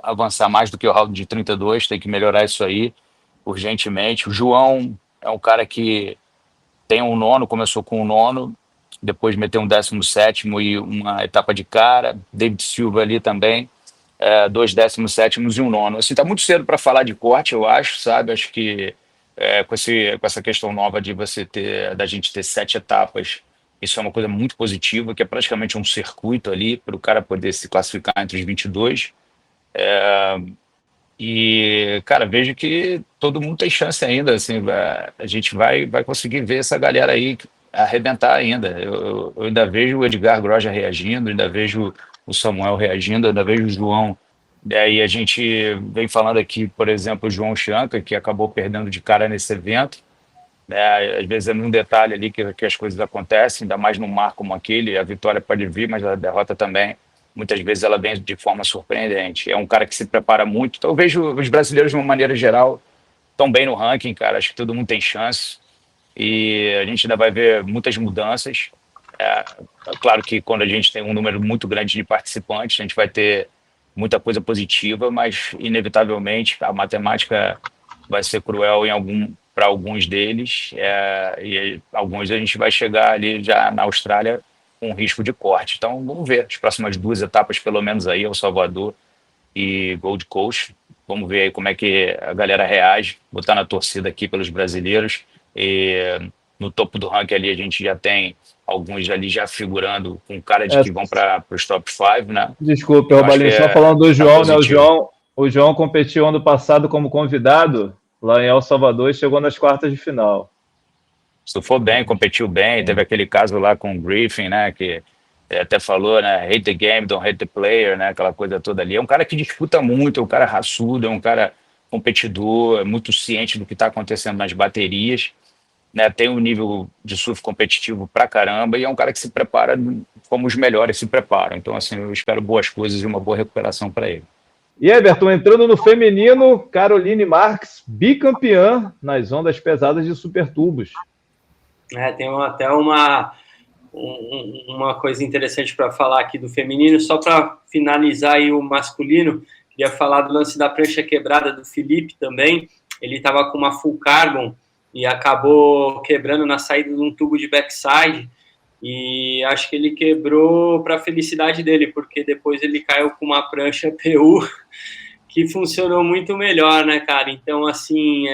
avançar mais do que o round de 32, tem que melhorar isso aí urgentemente. O João é um cara que tem um nono, começou com um nono, depois meteu um 17º e uma etapa de cara. David Silva ali também, 2 17º e um nono. Assim, tá muito cedo para falar de corte, eu acho, sabe? Acho que com essa questão nova de da gente ter 7 etapas, isso é uma coisa muito positiva, que é praticamente um circuito ali para o cara poder se classificar entre os 22. E, cara, vejo que todo mundo tem chance ainda, assim, a gente vai conseguir ver essa galera aí arrebentar ainda. Eu ainda vejo o Edgar Groja reagindo, ainda vejo o Samuel reagindo, ainda vejo o João. Daí a gente vem falando aqui, por exemplo, o João Chianca, que acabou perdendo de cara nesse evento, né? Às vezes é num detalhe ali que as coisas acontecem, ainda mais num mar como aquele, a vitória pode vir, mas a derrota também, muitas vezes ela vem de forma surpreendente. É um cara que se prepara muito, então eu vejo os brasileiros de uma maneira geral estão bem no ranking, cara, acho que todo mundo tem chance, e a gente ainda vai ver muitas mudanças. É claro que quando a gente tem um número muito grande de participantes, a gente vai ter muita coisa positiva, mas inevitavelmente a matemática vai ser cruel para alguns deles, e alguns a gente vai chegar ali já na Austrália com risco de corte. Então vamos ver as próximas 2 etapas, pelo menos aí, El Salvador e Gold Coast. Vamos ver aí como é que a galera reage. Vou estar na torcida aqui pelos brasileiros. E no topo do ranking ali a gente já tem alguns ali já figurando com cara de É, que vão para os top 5, né? desculpe, Eu acho que Robalinho, só falando do tá João, né? positivo. O João competiu ano passado como convidado lá em El Salvador e chegou nas quartas de final. Surfou bem, competiu bem, teve aquele caso lá com o Griffin, né, que até falou, né, hate the game, don't hate the player, né, aquela coisa toda ali. É um cara que disputa muito, é um cara raçudo, é um cara competidor, é muito ciente do que está acontecendo nas baterias, né, tem um nível de surf competitivo pra caramba e é um cara que se prepara como os melhores se preparam. Então, assim, eu espero boas coisas e uma boa recuperação para ele. E Everton, entrando no feminino, Caroline Marques, bicampeã nas ondas pesadas de supertubos. Tem até uma coisa interessante para falar aqui do feminino, só para finalizar aí o masculino, queria falar do lance da prancha quebrada do Felipe também. Ele estava com uma full carbon e acabou quebrando na saída de um tubo de backside, e acho que ele quebrou para a felicidade dele, porque depois ele caiu com uma prancha PU que funcionou muito melhor, né, cara? Então, assim,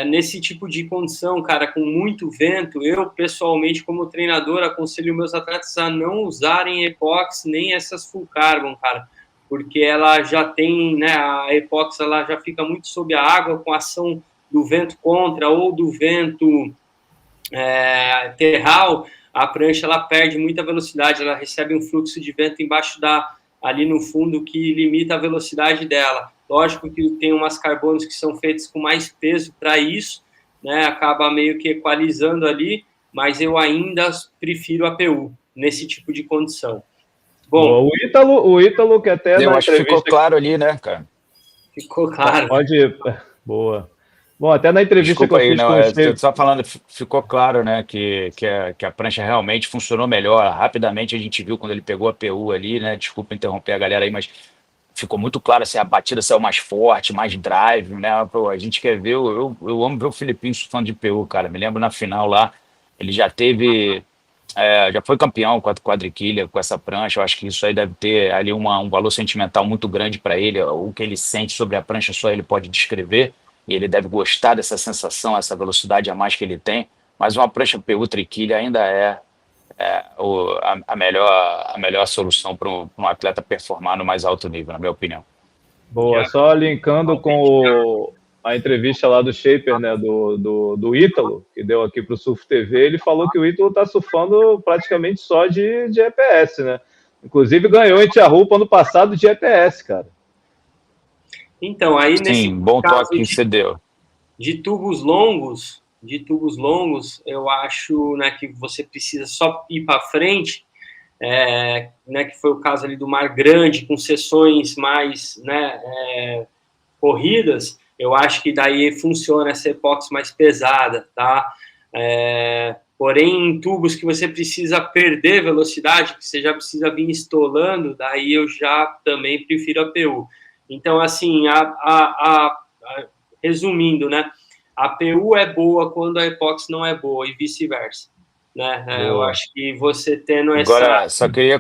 nesse tipo de condição, cara, com muito vento, eu, pessoalmente, como treinador, aconselho meus atletas a não usarem epox nem essas full carbon, cara, porque ela já tem, né, a epox, ela já fica muito sob a água com a ação do vento contra ou do vento terral, a prancha, ela perde muita velocidade, ela recebe um fluxo de vento embaixo ali no fundo que limita a velocidade dela. Lógico que tem umas carbonos que são feitas com mais peso para isso, né? Acaba meio que equalizando ali, mas eu ainda prefiro a PU nesse tipo de condição. Bom, o Ítalo que até eu na acho que ficou claro ali, né, cara? Ficou claro. Pode ir. Boa. Bom, até na entrevista Desculpa que eu aí, fiz não, com o Shaper... só falando, ficou claro, né, que a prancha realmente funcionou melhor. Rapidamente a gente viu quando ele pegou a PU ali, né, desculpa interromper a galera aí, mas ficou muito claro, assim, a batida saiu mais forte, mais drive, né, pô, a gente quer ver, eu amo ver o Filipinho surfando de PU, cara, me lembro na final lá, ele já teve, já foi campeão com a quadriquilha, com essa prancha, eu acho que isso aí deve ter ali um valor sentimental muito grande para ele, o que ele sente sobre a prancha só ele pode descrever, e ele deve gostar dessa sensação, essa velocidade a mais que ele tem, mas uma prancha PU triquilha ainda a melhor solução para um atleta performar no mais alto nível, na minha opinião. Boa, só linkando com a entrevista lá do Shaper, né, do Ítalo, que deu aqui para o Surf TV, ele falou que o Ítalo está surfando praticamente só de EPS, né? Inclusive ganhou em Tiarupa ano passado de EPS, cara. Então, aí nesse Sim, bom caso toque que você deu. De tubos longos, eu acho, né, que você precisa só ir para frente, né, que foi o caso ali do Mar Grande, com sessões mais, né, corridas, eu acho que daí funciona essa epóxi mais pesada, tá? Porém, em tubos que você precisa perder velocidade, que você já precisa vir estolando, daí eu já também prefiro a PU. Então, assim, resumindo, né? A PU é boa quando a epóxi não é boa e vice-versa, né? Eu acho que você tendo essa... Agora, só queria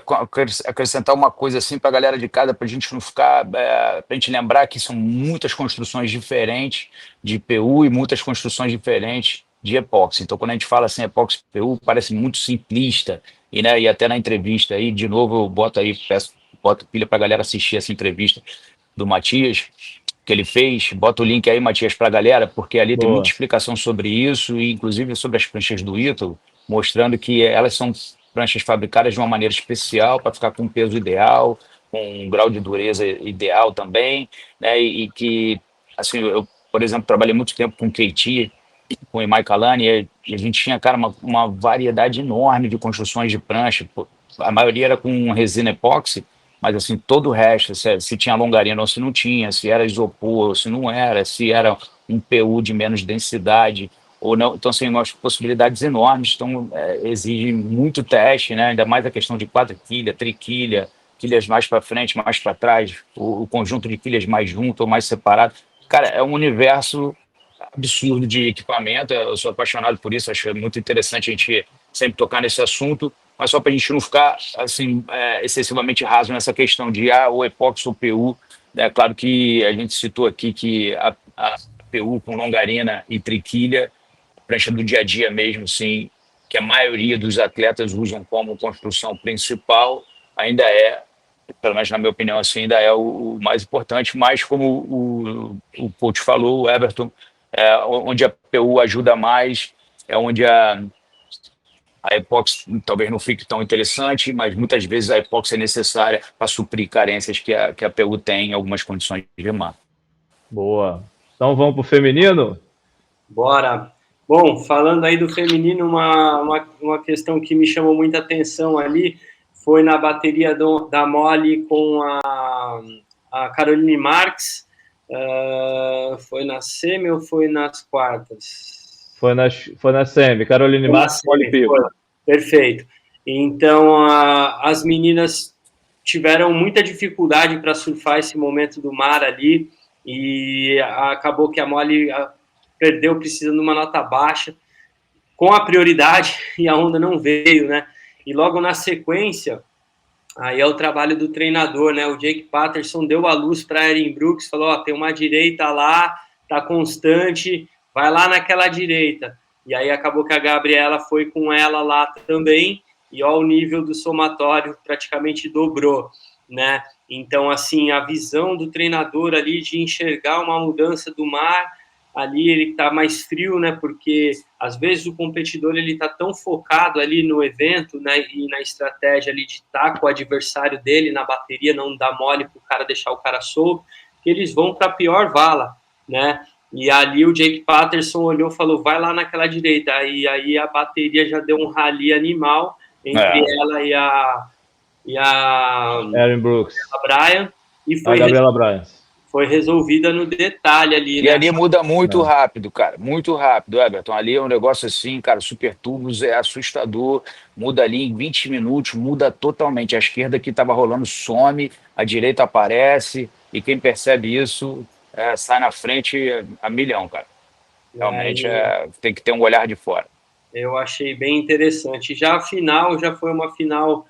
acrescentar uma coisa assim para a galera de casa, para a gente não ficar, para a gente lembrar que são muitas construções diferentes de PU e muitas construções diferentes de epóxi. Então, quando a gente fala assim, epóxi PU, parece muito simplista, e, né, e até na entrevista aí, de novo, eu boto pilha para a galera assistir essa entrevista do Matias, que ele fez, bota o link aí, Matias, para a galera, porque ali tem muita explicação sobre isso, e inclusive sobre as pranchas do Ítalo, mostrando que elas são pranchas fabricadas de uma maneira especial para ficar com um peso ideal, com um grau de dureza ideal também, né? E que, assim, eu, por exemplo, trabalhei muito tempo com KT, com o Imai Kalani, e a gente tinha, cara, uma variedade enorme de construções de prancha. A maioria era com resina epóxi, mas assim, todo o resto, se tinha longarina ou se não tinha, se era isopor ou se não era, se era um PU de menos densidade ou não. Então, assim, umas possibilidades enormes, então exige muito teste, né? Ainda mais a questão de quadriquilha, triquilha, quilhas mais para frente, mais para trás, o conjunto de quilhas mais junto ou mais separado. Cara, é um universo absurdo de equipamento, eu sou apaixonado por isso, acho muito interessante a gente sempre tocar nesse assunto, mas só para a gente não ficar assim, excessivamente raso nessa questão de o epóxi ou PU. É claro que a gente citou aqui que a PU com longarina e triquilha prancha do dia a dia mesmo, assim, que a maioria dos atletas usam como construção principal, ainda é, pelo menos na minha opinião, assim, ainda é o mais importante, mas como o coach falou, o Everton, onde a PU ajuda mais, é onde a epóxi talvez não fique tão interessante, mas muitas vezes a epóxi é necessária para suprir carências que a PU tem em algumas condições de mar. Boa. Então vamos para o feminino? Bora. Bom, falando aí do feminino, uma questão que me chamou muita atenção ali foi na bateria da Molly com a Caroline Marx. Foi na semi ou foi nas quartas? Foi na semi. Caroline Marx, Molly Pico. Perfeito. Então, as meninas tiveram muita dificuldade para surfar esse momento do mar ali e acabou que a Molly perdeu precisando de uma nota baixa, com a prioridade, e a onda não veio, né? E logo na sequência, aí é o trabalho do treinador, né? O Jake Patterson deu a luz para a Erin Brooks, falou, tem uma direita lá, tá constante, vai lá naquela direita. E aí acabou que a Gabriela foi com ela lá também, e o nível do somatório praticamente dobrou, né? Então, assim, a visão do treinador ali de enxergar uma mudança do mar, ali ele está mais frio, né? Porque às vezes o competidor ele está tão focado ali no evento, né? E na estratégia ali de estar com o adversário dele na bateria, não dar mole para o cara deixar o cara solto, que eles vão para a pior vala, né? E ali o Jake Patterson olhou e falou, vai lá naquela direita. E aí a bateria já deu um rally animal entre ela e a Erin Brooks. A Bryan. E a Gabriela Bryan. Foi resolvida no detalhe ali, e né? ali muda muito rápido, cara. Muito rápido, Everton. Ali é um negócio assim, cara, super turbos é assustador. Muda ali em 20 minutos, muda totalmente. A esquerda que estava rolando some, a direita aparece, e quem percebe isso sai na frente a milhão, cara. Realmente tem que ter um olhar de fora. Eu achei bem interessante. Já a final já foi uma final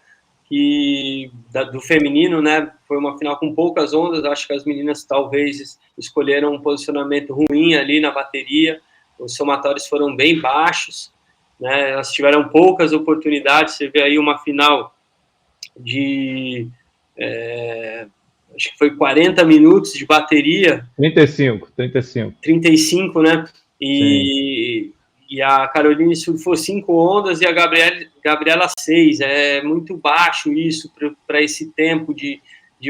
do feminino, né? Foi uma final com poucas ondas. Acho que as meninas talvez escolheram um posicionamento ruim ali na bateria. Os somatórios foram bem baixos, né? Elas tiveram poucas oportunidades. Você vê aí uma final de acho que foi 40 minutos de bateria. 35, né? E a Caroline surfou 5 ondas e a Gabriela 6. É muito baixo isso para esse tempo de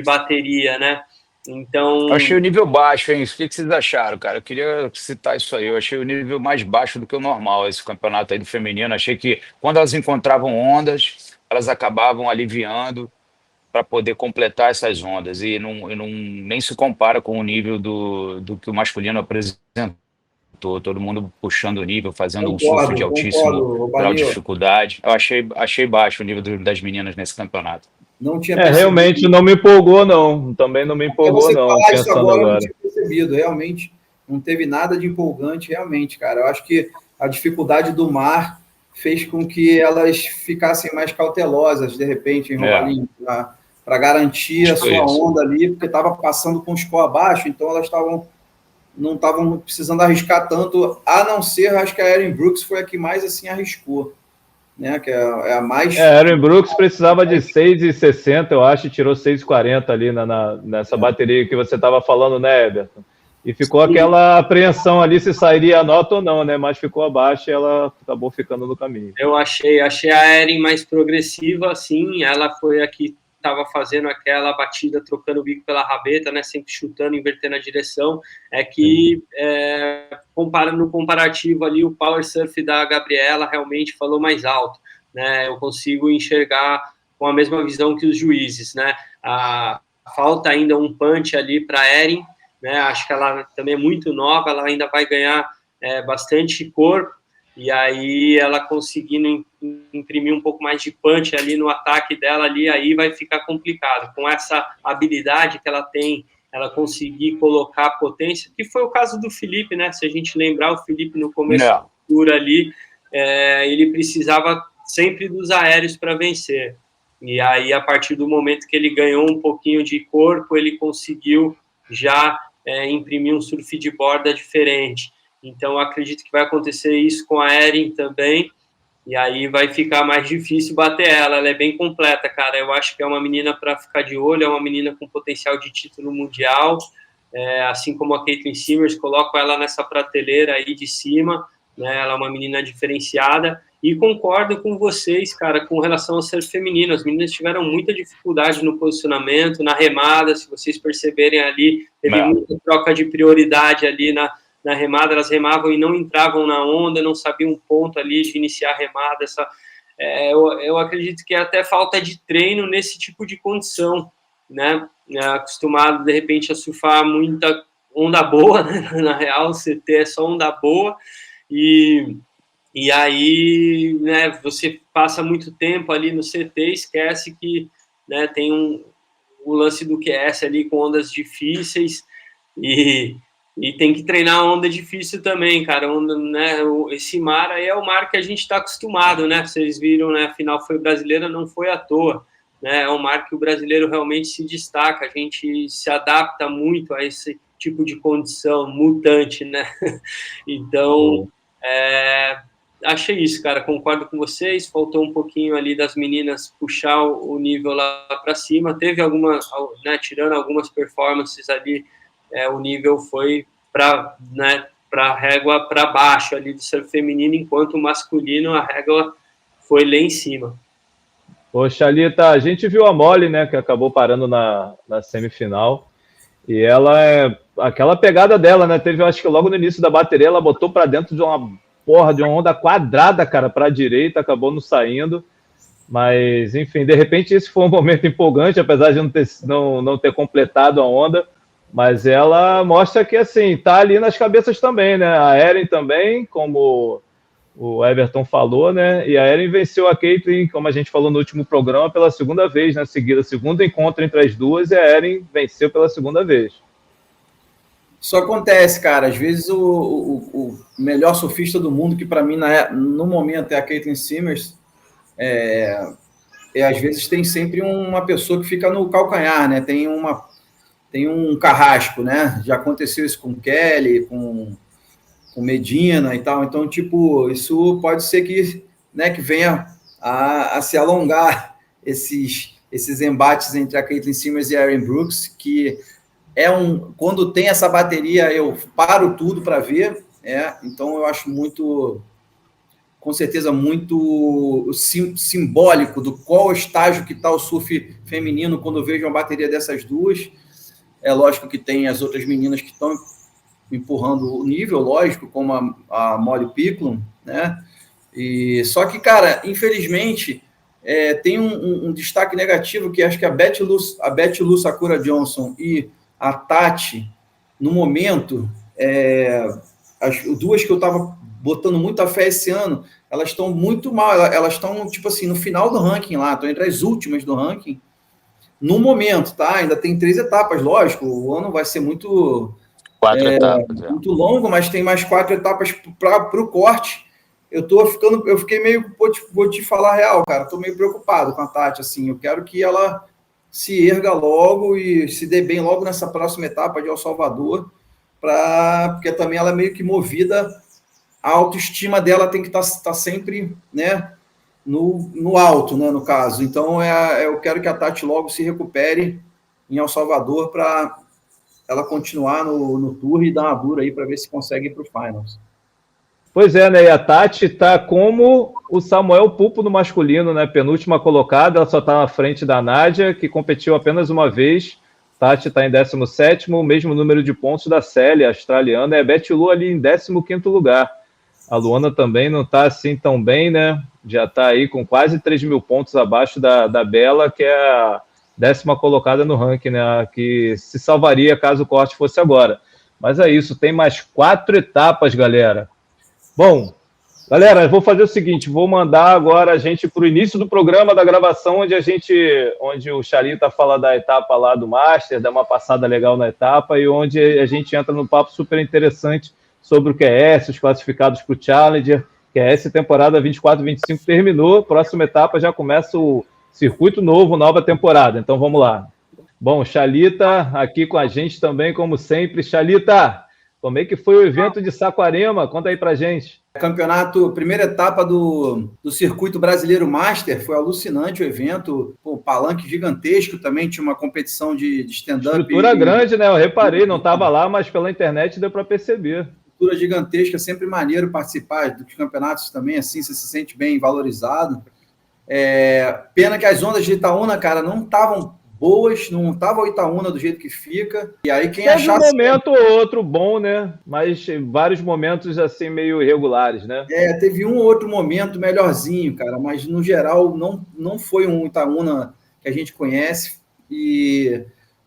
bateria, né? Então... Eu achei o nível baixo, hein? O que vocês acharam, cara? Eu queria citar isso aí. Eu achei o nível mais baixo do que o normal, esse campeonato aí do feminino. Achei que quando elas encontravam ondas, elas acabavam aliviando para poder completar essas ondas. E nem se compara com o nível do que o masculino apresentou. Todo mundo puxando o nível, fazendo um surf de altíssimo grau de dificuldade. Eu achei baixo o nível das meninas nesse campeonato. Não tinha realmente não me empolgou, não. Também não me empolgou, não. Pensando agora. Não tinha percebido. Realmente não teve nada de empolgante, realmente, cara. Eu acho que a dificuldade do mar fez com que elas ficassem mais cautelosas, de repente, em Romalinho, para garantir a sua onda ali, porque estava passando com o score abaixo, então elas não estavam precisando arriscar tanto, a não ser, acho que a Erin Brooks foi a que mais assim arriscou, né? Que é a mais... a Erin Brooks precisava de 6,60, eu acho, e tirou 6,40 ali nessa bateria que você estava falando, né, Everton? E ficou aquela apreensão ali se sairia a nota ou não, né? Mas ficou abaixo e ela acabou ficando no caminho. Eu achei a Erin mais progressiva, sim, ela foi a que estava fazendo aquela batida, trocando o bico pela rabeta, né, sempre chutando, invertendo a direção, no comparativo ali, o power surf da Gabriela realmente falou mais alto, né, eu consigo enxergar com a mesma visão que os juízes, né, falta ainda um punch ali para a Erin, né, acho que ela também é muito nova, ela ainda vai ganhar bastante corpo, e aí ela conseguindo imprimir um pouco mais de punch ali no ataque dela ali, aí vai ficar complicado. Com essa habilidade que ela tem, ela conseguir colocar potência, que foi o caso do Felipe, né? Se a gente lembrar, o Felipe no começo da altura ali, ele precisava sempre dos aéreos para vencer. E aí, a partir do momento que ele ganhou um pouquinho de corpo, ele conseguiu já imprimir um surf de borda diferente. Então, eu acredito que vai acontecer isso com a Erin também, e aí vai ficar mais difícil bater ela. Ela é bem completa, cara. Eu acho que é uma menina para ficar de olho, é uma menina com potencial de título mundial, assim como a Caitlin Simmers, coloco ela nessa prateleira aí de cima, né? Ela é uma menina diferenciada, e concordo com vocês, cara, com relação ao surf feminino. As meninas tiveram muita dificuldade no posicionamento, na remada, se vocês perceberem ali, teve muita troca de prioridade ali na remada, elas remavam e não entravam na onda, não sabiam um ponto ali de iniciar a remada. Eu acredito que é até falta de treino nesse tipo de condição, né? Acostumado, de repente, a surfar muita onda boa, né? Na real, o CT é só onda boa, e aí, né, você passa muito tempo ali no CT, esquece que, né, tem o lance do QS ali com ondas difíceis, e tem que treinar onda difícil também, cara. Onda, né, esse mar aí é o mar que a gente está acostumado, né? Vocês viram, né? A final foi brasileira, não foi à toa, né? É um mar que o brasileiro realmente se destaca. A gente se adapta muito a esse tipo de condição mutante, né? Então, achei isso, cara. Concordo com vocês. Faltou um pouquinho ali das meninas puxar o nível lá para cima. Teve algumas, né? Tirando algumas performances ali, o nível foi para, né, a régua para baixo ali do surf feminino, enquanto o masculino a régua foi lá em cima. Poxa, Thalita, a gente viu a Molly, né, que acabou parando na semifinal, e ela aquela pegada dela, né, teve, eu acho que logo no início da bateria, ela botou para dentro de uma onda quadrada, cara, para a direita, acabou não saindo, mas, enfim, de repente esse foi um momento empolgante, apesar de não ter completado a onda. Mas ela mostra que, assim, tá ali nas cabeças também, né? A Erin também, como o Everton falou, né? E a Erin venceu a Caitlin, como a gente falou no último programa, pela segunda vez, né? Seguida, segundo encontro entre as duas, e a Erin venceu pela segunda vez. Isso acontece, cara. Às vezes o melhor surfista do mundo, que para mim no momento é a Caitlin Simmers, às vezes tem sempre uma pessoa que fica no calcanhar, né? Tem um carrasco, né? Já aconteceu isso com Kelly, com Medina e tal. Então, tipo, isso pode ser que, né, que venha a se alongar esses embates entre a Caitlin Simmers e a Erin Brooks, que quando tem essa bateria, eu paro tudo para ver. Então, eu acho com certeza, muito simbólico do qual estágio que está o surf feminino quando eu vejo uma bateria dessas duas. É lógico que tem as outras meninas que estão empurrando o nível, lógico, como a Molly Picklum, né? Só que, cara, infelizmente, tem um destaque negativo, que acho que a Betty Lou Sakura Johnson e a Tati, no momento, as duas que eu estava botando muita fé esse ano, elas estão muito mal, elas estão, tipo assim, no final do ranking lá, estão entre as últimas do ranking, no momento, tá? Ainda tem 3 etapas, lógico. O ano vai ser muito 4 etapas, muito longo, mas tem mais 4 etapas para o corte. Eu fiquei meio, vou te falar a real, cara. Estou meio preocupado com a Tati, assim. Eu quero que ela se erga logo e se dê bem logo nessa próxima etapa de El Salvador, porque também ela é meio que movida. A autoestima dela tem que estar sempre, né, no alto, né, no caso. Então, eu quero que a Tati logo se recupere em El Salvador para ela continuar no tour e dar uma dura aí para ver se consegue ir para o Finals. Pois é, né? E a Tati está como o Samuel Pupo no masculino, né? Penúltima colocada, ela só está na frente da Nádia, que competiu apenas uma vez. Tati está em 17º, o mesmo número de pontos da Célia, australiana, e a Betty Lou ali em 15º lugar. A Luana também não está assim tão bem, né? Já está aí com quase 3 mil pontos abaixo da Bela, que é a 10ª colocada no ranking, né? Que se salvaria caso o corte fosse agora. Mas é isso, tem mais 4 etapas, galera. Bom, galera, eu vou fazer o seguinte, vou mandar agora a gente para o início do programa da gravação, onde o Thalita fala da etapa lá do Master, dá uma passada legal na etapa, e onde a gente entra num papo super interessante sobre o QS, os classificados para o Challenger. QS temporada 24-25 terminou, próxima etapa já começa o circuito novo, nova temporada. Então vamos lá. Bom, Thalita aqui com a gente também, como sempre. Thalita, Como é que foi o evento de Saquarema? Conta aí pra gente. Campeonato, primeira etapa do Circuito Brasileiro Master, foi alucinante o evento, pô, palanque gigantesco também, tinha uma competição de stand-up. Estrutura grande, né? Eu reparei, não estava lá, mas pela internet deu para perceber. Estrutura gigantesca, sempre maneiro participar dos campeonatos também, assim, você se sente bem valorizado. Pena que as ondas de Itaúna, cara, não estavam boas, não estava o Itaúna do jeito que fica. E aí quem achasse... Teve um momento ou outro bom, né? Mas vários momentos assim meio irregulares, né? Teve um ou outro momento melhorzinho, cara, mas no geral não foi um Itaúna que a gente conhece.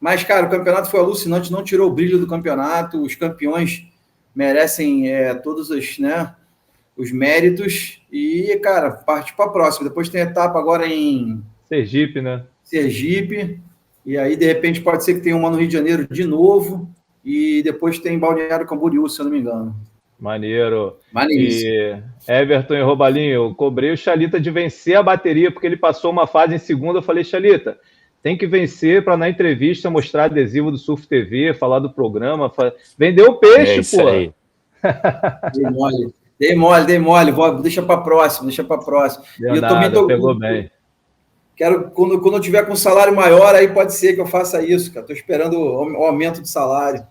Mas, cara, o campeonato foi alucinante, não tirou o brilho do campeonato, os campeões merecem todos os méritos. E, cara, parte para a próxima. Depois tem etapa agora em Sergipe, né? Sergipe, e aí, de repente, pode ser que tenha uma no Rio de Janeiro de novo, e depois tem Balneário Camboriú, se eu não me engano. Maneiro. Maneiríssimo. E Everton e Robalinho, eu cobrei o Chalita de vencer a bateria, porque ele passou uma fase em segunda. Eu falei, Chalita, tem que vencer para na entrevista mostrar adesivo do Surf TV, falar do programa. Vendeu o peixe, pô. Aí. Dei mole. Deixa para próximo. Pegou bem. Quero, quando eu tiver com salário maior, aí pode ser que eu faça isso, cara. Estou esperando o aumento de salário.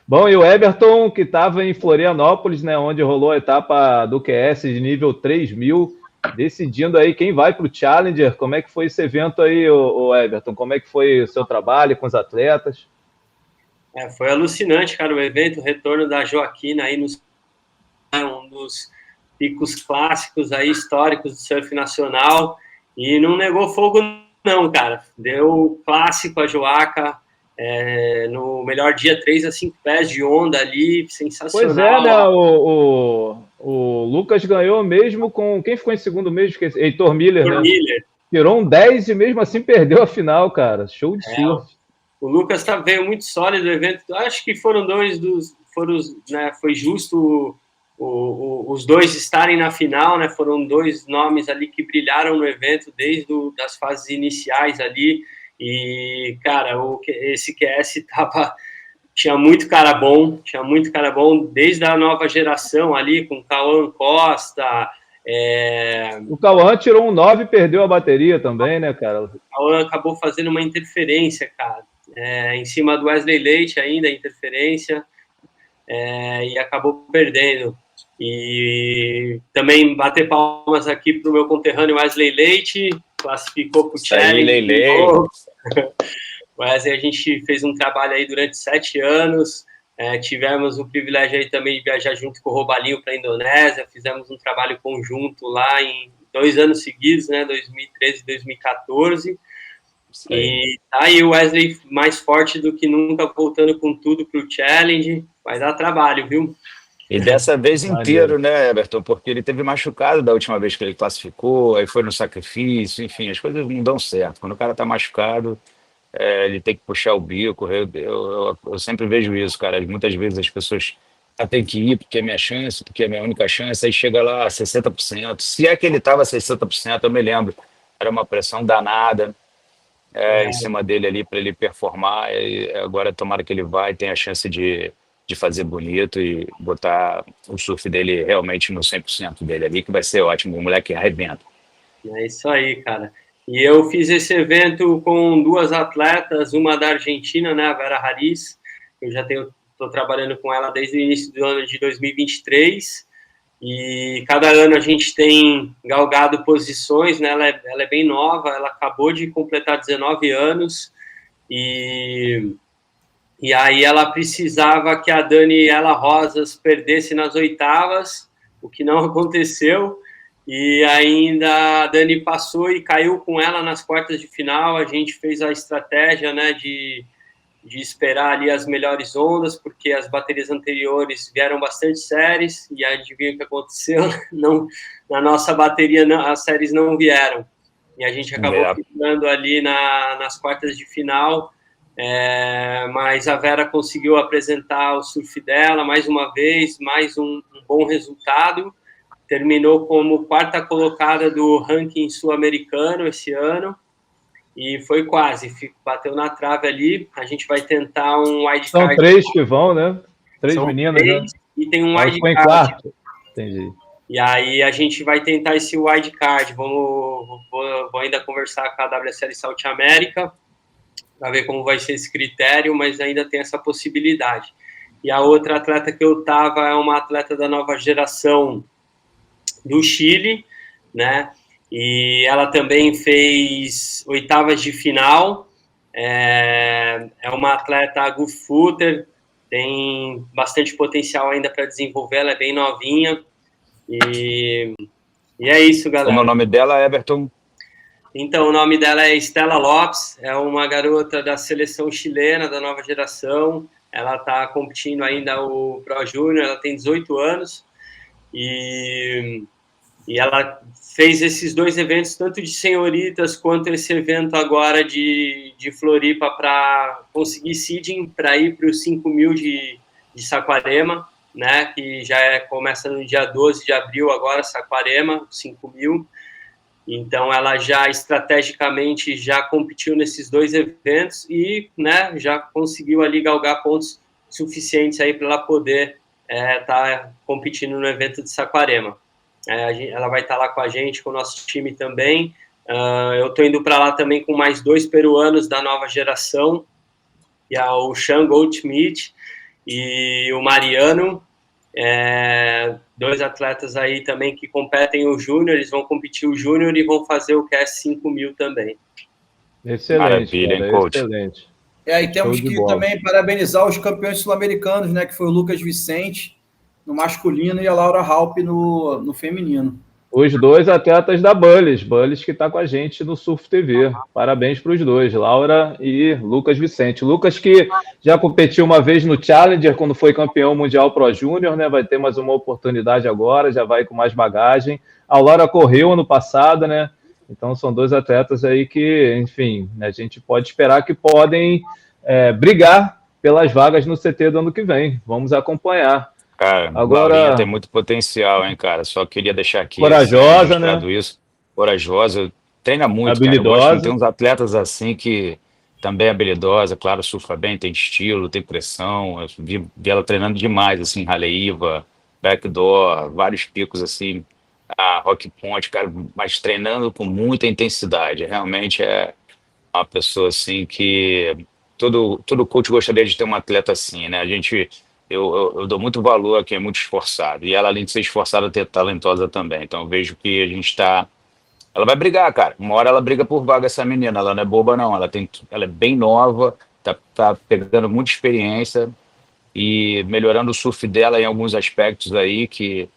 Bom, e o Everton, que estava em Florianópolis, né, onde rolou a etapa do QS de nível 3000, decidindo aí quem vai para o Challenger. Como é que foi esse evento aí, o Everton? Como é que foi o seu trabalho com os atletas? Foi alucinante, cara, o evento, o retorno da Joaquina aí um dos picos clássicos aí, históricos do surf nacional, e não negou fogo não, cara. Deu clássico a Joaca, no melhor dia 3 a 5 pés de onda ali, sensacional. Pois é, né, o Lucas ganhou mesmo com... Quem ficou em segundo mesmo? Heitor Miller, né? Miller. Tirou um 10 e mesmo assim perdeu a final, cara. Show de surf. O Lucas veio muito sólido do evento. Acho que foram foi justo os dois estarem na final, né? Foram dois nomes ali que brilharam no evento desde das fases iniciais ali. E, cara, esse QS tinha muito cara bom desde a nova geração ali, com Cauã Costa. O Cauã tirou um 9 e perdeu a bateria também, né, cara? O Cauã acabou fazendo uma interferência, cara, em cima do Wesley Leite ainda, interferência, e acabou perdendo. E também bater palmas aqui para o meu conterrâneo Wesley Leite, classificou para o Challenge. Wesley, a gente fez um trabalho aí durante 7 anos, tivemos o privilégio aí também de viajar junto com o Robalinho para a Indonésia, fizemos um trabalho conjunto lá em 2 anos seguidos, né, 2013 e 2014, e tá aí o Wesley mais forte do que nunca, voltando com tudo para o Challenge. Vai dar trabalho, viu? E dessa vez inteiro, né, Everton? Porque ele teve machucado da última vez que ele classificou, aí foi no sacrifício, enfim, as coisas não dão certo. Quando o cara tá machucado, ele tem que puxar o bico. Eu sempre vejo isso, cara. Muitas vezes as pessoas têm que ir porque é minha chance, porque é minha única chance, aí chega lá a 60%. Se é que ele tava a 60%, eu me lembro, era uma pressão danada em cima dele ali para ele performar. E agora tomara que ele vai, tenha a chance de fazer bonito e botar o surf dele realmente no 100% dele ali, que vai ser ótimo, o moleque arrebenta. É isso aí, cara. E eu fiz esse evento com 2 atletas, uma da Argentina, né, a Vera Hariz, eu já estou trabalhando com ela desde o início do ano de 2023, e cada ano a gente tem galgado posições, né, ela é bem nova, ela acabou de completar 19 anos, e aí ela precisava que a Daniela Rosas perdesse nas oitavas, o que não aconteceu, e ainda a Dani passou e caiu com ela nas quartas de final. A gente fez a estratégia, né, de esperar ali as melhores ondas, porque as baterias anteriores vieram bastante séries, e adivinha o que aconteceu? Não, na nossa bateria as séries não vieram, e a gente acabou ficando ali nas quartas de final. Mas a Vera conseguiu apresentar o surf dela mais uma vez, mais um bom resultado, terminou como 4ª colocada do ranking sul-americano esse ano, e foi quase, bateu na trave ali. A gente vai tentar um wildcard. São 3 que vão, né? 3 São meninas, 3, né? e tem um Ficou em wildcard. quarto. Entendi. E aí a gente vai tentar esse wildcard. Vou ainda conversar com a WSL South America para ver como vai ser esse critério, mas ainda tem essa possibilidade. E a outra atleta que eu estava é uma atleta da nova geração do Chile, né? E ela também fez oitavas de final. É uma atleta go-footer, tem bastante potencial ainda para desenvolver, ela é bem novinha. E é isso, galera. Como é o nome dela, Everton? Então, o nome dela é Estela Lopes, é uma garota da seleção chilena, da nova geração. Ela está competindo ainda o Pro Júnior, ela tem 18 anos. E ela fez esses 2 eventos, tanto de senhoritas quanto esse evento agora de Floripa, para conseguir seeding para ir para os 5.000 de Saquarema, né, que já começa no dia 12 de abril agora, Saquarema, 5.000. Então, ela já estrategicamente já competiu nesses 2 eventos e, né, já conseguiu ali galgar pontos suficientes aí para ela poder tá competindo no evento de Saquarema. Ela vai estar lá com a gente, com o nosso time também. Eu estou indo para lá também com mais 2 peruanos da nova geração, que é o Sean Goldschmidt e o Mariano. 2 atletas aí também que competem o Júnior, eles vão competir o Júnior e vão fazer o QS 5.000 também. Excelente, maravilha, cara, hein, coach? Excelente. E temos que também parabenizar os campeões sul-americanos, né, que foi o Lucas Vicente no masculino e a Laura Halpe no feminino. Os 2 atletas da Bullies que está com a gente no Surf TV. Parabéns para os 2, Laura e Lucas Vicente. Lucas que já competiu uma vez no Challenger, quando foi campeão mundial Pro Júnior, né? Vai ter mais uma oportunidade agora, já vai com mais bagagem. A Laura correu ano passado, né? Então são 2 atletas aí que, enfim, a gente pode esperar que podem brigar pelas vagas no CT do ano que vem. Vamos acompanhar. Cara, Agora, Laurinha tem muito potencial, hein, cara? Só queria deixar aqui corajosa, registrado, né? Isso. Corajosa, treina muito, habilidosa. Cara. Eu gosto de ter uns atletas assim que também é habilidosa, claro, surfa bem, tem estilo, tem pressão. Eu vi ela treinando demais, assim, Raleiva, backdoor, vários picos assim, a Rock Point, cara, mas treinando com muita intensidade. Realmente é uma pessoa assim que todo coach gostaria de ter um atleta assim, né? Eu dou muito valor a quem é muito esforçado. E ela, além de ser esforçada, é talentosa também. Então, eu vejo que a gente está... Ela vai brigar, cara. Uma hora ela briga por vaga, essa menina. Ela não é boba, não. Ela é bem nova, tá pegando muita experiência e melhorando o surf dela em alguns aspectos aí que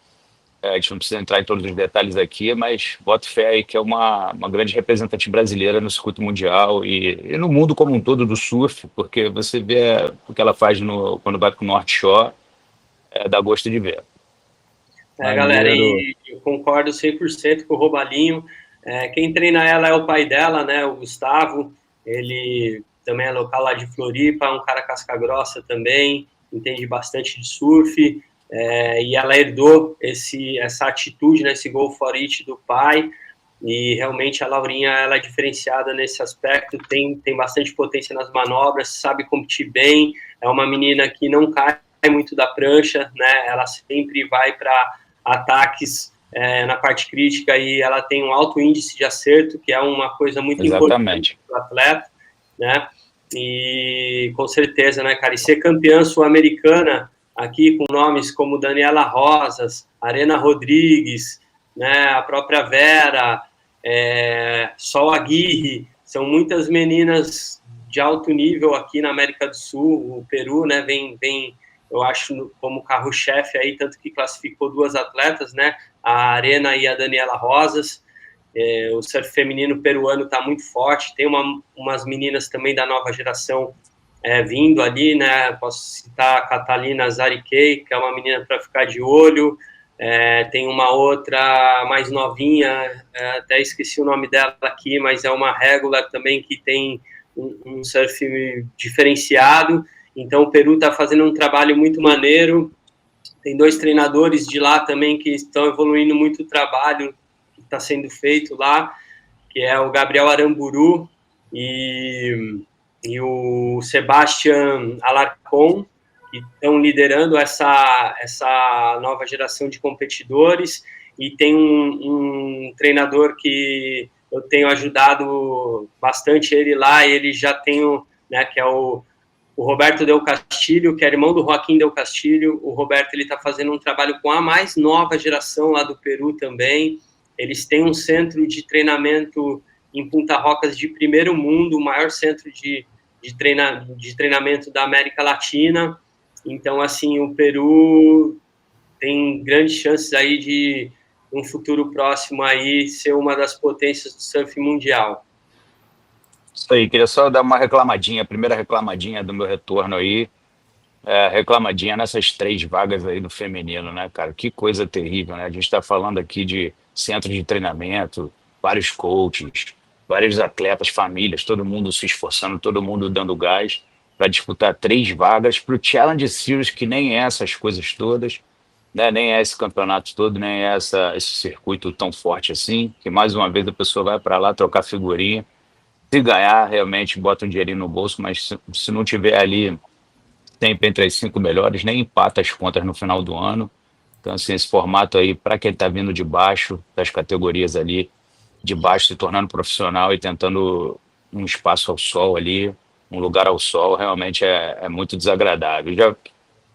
a gente não precisa entrar em todos os detalhes aqui, mas boto fé aí que é uma grande representante brasileira no circuito mundial e no mundo como um todo do surf, porque você vê o que ela faz quando vai para o North Shore, dá gosto de ver. Galera, e eu concordo 100% com o Robalinho. Quem treina ela é o pai dela, né, o Gustavo. Ele também é local lá de Floripa, um cara casca grossa também, entende bastante de surf. E ela herdou essa atitude, né, esse go for it do pai, e realmente a Laurinha ela é diferenciada nesse aspecto, tem bastante potência nas manobras, sabe competir bem, é uma menina que não cai muito da prancha, né, ela sempre vai para ataques na parte crítica e ela tem um alto índice de acerto, que é uma coisa muito importante para o atleta, né, e com certeza, né, cara, e ser campeã sul-americana aqui com nomes como Daniela Rosas, Arena Rodrigues, né, a própria Vera, Sol Aguirre, são muitas meninas de alto nível aqui na América do Sul. O Peru, né, vem eu acho, como carro-chefe aí, tanto que classificou 2 atletas, né, a Arena e a Daniela Rosas. O surf feminino peruano está muito forte, tem umas meninas também da nova geração vindo ali, né? Posso citar a Catalina Zariquei, que é uma menina para ficar de olho. Tem uma outra mais novinha, até esqueci o nome dela aqui, mas é uma regular também que tem um surf diferenciado. Então, o Peru está fazendo um trabalho muito maneiro. Tem 2 treinadores de lá também que estão evoluindo muito o trabalho que está sendo feito lá, que é o Gabriel Aramburu e o Sebastian Alarcon, que estão liderando essa nova geração de competidores, e tem um treinador que eu tenho ajudado bastante ele lá, ele já tem, né, que é o Roberto Del Castillo, que é irmão do Joaquim Del Castillo. O Roberto está fazendo um trabalho com a mais nova geração lá do Peru também. Eles têm um centro de treinamento em Punta Rocas de primeiro mundo, o maior centro de treinamento da América Latina. Então, assim, o Peru tem grandes chances aí de, um futuro próximo aí, ser uma das potências do surf mundial. Isso aí, queria só dar uma reclamadinha, a primeira reclamadinha do meu retorno aí, reclamadinha nessas 3 vagas aí do feminino, né, cara? Que coisa terrível, né? A gente está falando aqui de centro de treinamento, vários coaches, vários atletas, famílias, todo mundo se esforçando, todo mundo dando gás para disputar 3 vagas para o Challenge Series, que nem é essas coisas todas, né? Nem é esse campeonato todo, nem é esse circuito tão forte assim, que mais uma vez a pessoa vai para lá trocar figurinha. Se ganhar, realmente bota um dinheirinho no bolso, mas se não tiver ali sempre entre as 5 melhores, nem empata as contas no final do ano. Então, assim, esse formato aí, para quem está vindo de baixo, das categorias ali, de baixo, se tornando profissional e tentando um espaço ao sol ali, um lugar ao sol, realmente é muito desagradável. Já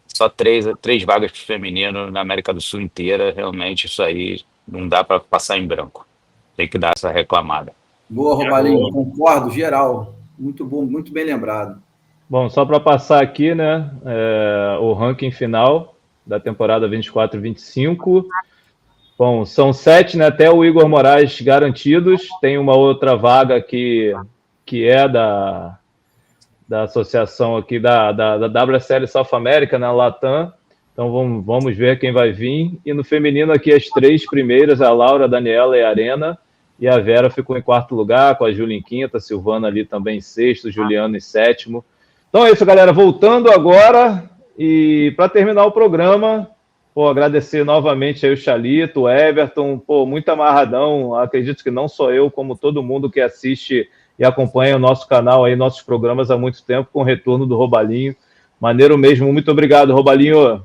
só 3 vagas para o feminino na América do Sul inteira, realmente isso aí não dá para passar em branco. Tem que dar essa reclamada. Boa, Robalinho, concordo, geral. Muito bom, muito bem lembrado. Bom, só para passar aqui, né, o ranking final da temporada 24-25. Bom, são 7, né, até o Igor Moraes garantidos. Tem uma outra vaga que é da associação aqui da WSL South America, na Latam. Então vamos ver quem vai vir. E no feminino aqui as 3 primeiras, a Laura, a Daniela e a Arena. E a Vera ficou em 4º lugar, com a Júlia em 5º, a Silvana ali também em 6º, Juliano em 7º. Então é isso, galera. Voltando agora, e para terminar o programa, agradecer novamente aí o Chalito, o Everton, muito amarradão. Acredito que não só eu, como todo mundo que assiste e acompanha o nosso canal aí, nossos programas há muito tempo, com o retorno do Robalinho. Maneiro mesmo. Muito obrigado, Robalinho.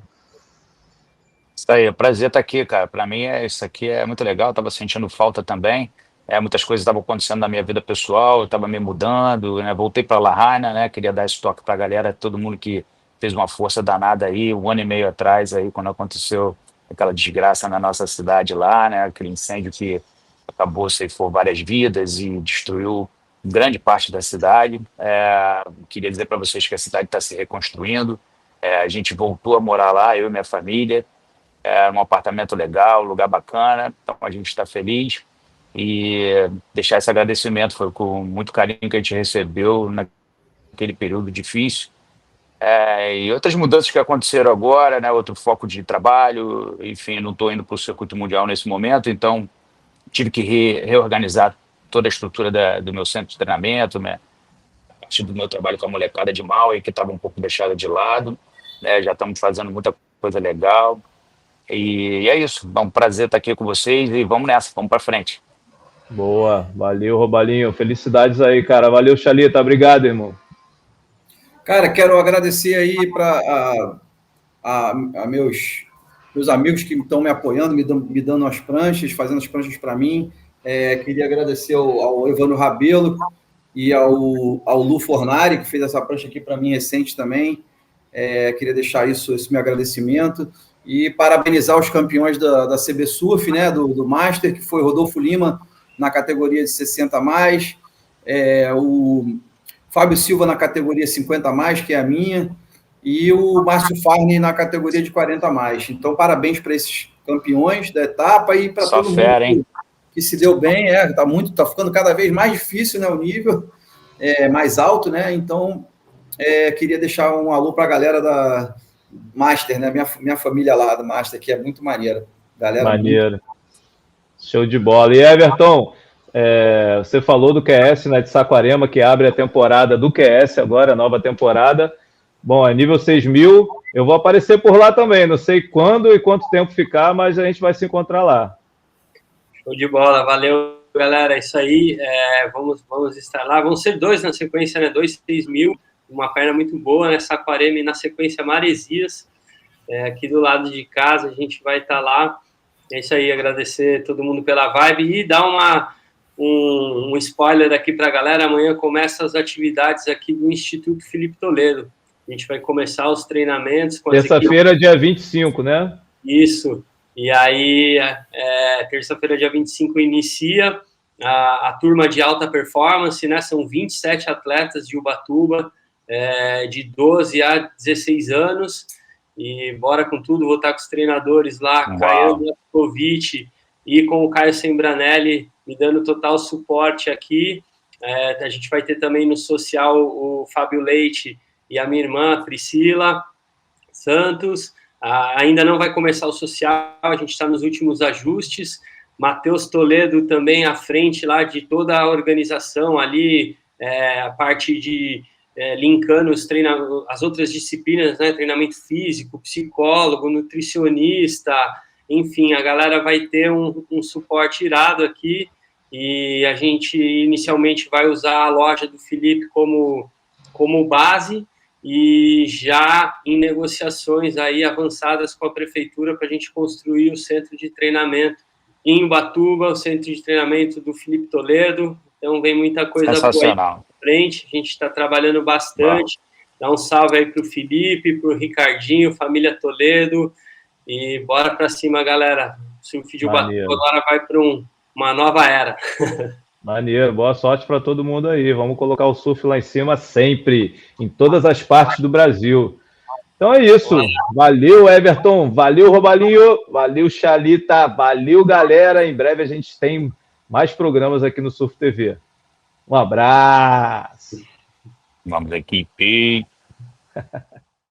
Isso aí, é prazer estar aqui, cara. Para mim, isso aqui é muito legal. Estava sentindo falta também. Muitas coisas estavam acontecendo na minha vida pessoal, eu estava me mudando, né? Voltei para La Habana, né? Queria dar esse toque para a galera, todo mundo que fez uma força danada aí, 1 ano e meio atrás, aí, quando aconteceu aquela desgraça na nossa cidade lá, né? Aquele incêndio que acabou, ceifou várias vidas e destruiu grande parte da cidade. Queria dizer para vocês que a cidade está se reconstruindo. A gente voltou a morar lá, eu e minha família. Um apartamento legal, lugar bacana, então a gente está feliz. E deixar esse agradecimento, foi com muito carinho que a gente recebeu naquele período difícil. E outras mudanças que aconteceram agora, né, outro foco de trabalho, enfim, não estou indo para o circuito mundial nesse momento, então tive que reorganizar toda a estrutura do meu centro de treinamento, né, a partir do meu trabalho com a molecada de Maui, que estava um pouco deixada de lado, né, já estamos fazendo muita coisa legal. E é isso, é um prazer estar aqui com vocês e vamos nessa, vamos para frente. Boa, valeu, Robalinho. Felicidades aí, cara. Valeu, Chalita. Obrigado, irmão. Cara, quero agradecer aí para meus amigos que estão me apoiando, me dando as pranchas, fazendo as pranchas para mim. Queria agradecer ao Evandro Rabelo e ao Lu Fornari, que fez essa prancha aqui para mim recente também. Queria deixar esse meu agradecimento. E parabenizar os campeões da CB Surf, né, do Master, que foi Rodolfo Lima, na categoria de 60+, o Fábio Silva na categoria 50+, que é a minha, e o Márcio Farney na categoria de 40+. Então, parabéns para esses campeões da etapa e para todo mundo que se deu bem. Tá ficando cada vez mais difícil, né, o nível mais alto, né? Então, queria deixar um alô para a galera da Master, né? Minha família lá do Master, que é muito maneira. Galera, maneiro. Muito... Show de bola. E Everton, você falou do QS, né, de Saquarema, que abre a temporada do QS agora, a nova temporada. Bom, é nível 6.000. Eu vou aparecer por lá também. Não sei quando e quanto tempo ficar, mas a gente vai se encontrar lá. Show de bola. Valeu, galera, é isso aí. Vamos estar lá. Vão ser 2 na sequência, né? 2 6.000. Uma perna muito boa, né? Saquarema e na sequência Maresias. Aqui do lado de casa, a gente vai estar lá. É isso aí, agradecer todo mundo pela vibe e dar um spoiler aqui para a galera. Amanhã começam as atividades aqui do Instituto Felipe Toledo. A gente vai começar os treinamentos. Terça-feira, dia 25, né? Isso. E aí, terça-feira, dia 25, inicia a turma de alta performance, né? São 27 atletas de Ubatuba, de 12 a 16 anos. E bora com tudo, vou estar com os treinadores lá, Caio Kovic e com o Caio Sembranelli me dando total suporte aqui. A gente vai ter também no social o Fábio Leite e a minha irmã, Priscila Santos. Ainda não vai começar o social, a gente está nos últimos ajustes. Matheus Toledo também à frente lá de toda a organização ali, a parte de linkando as outras disciplinas, né? Treinamento físico, psicólogo, nutricionista, enfim, a galera vai ter um suporte irado aqui e a gente inicialmente vai usar a loja do Felipe como base e já em negociações aí avançadas com a prefeitura para a gente construir o centro de treinamento em Ubatuba, o centro de treinamento do Felipe Toledo. Então vem muita coisa boa aí pra frente, a gente está trabalhando bastante. Dá um salve aí para o Felipe, para o Ricardinho, família Toledo, e bora para cima, galera. O surf de Ubatuba agora vai para uma nova era. Maneiro, boa sorte para todo mundo aí. Vamos colocar o surf lá em cima sempre, em todas as partes do Brasil. Então é isso. Valeu, Everton. Valeu, Robalinho. Valeu, Chalita. valeu, galera. Em breve a gente tem mais programas aqui no Surf TV. Um abraço. Vamos, equipe.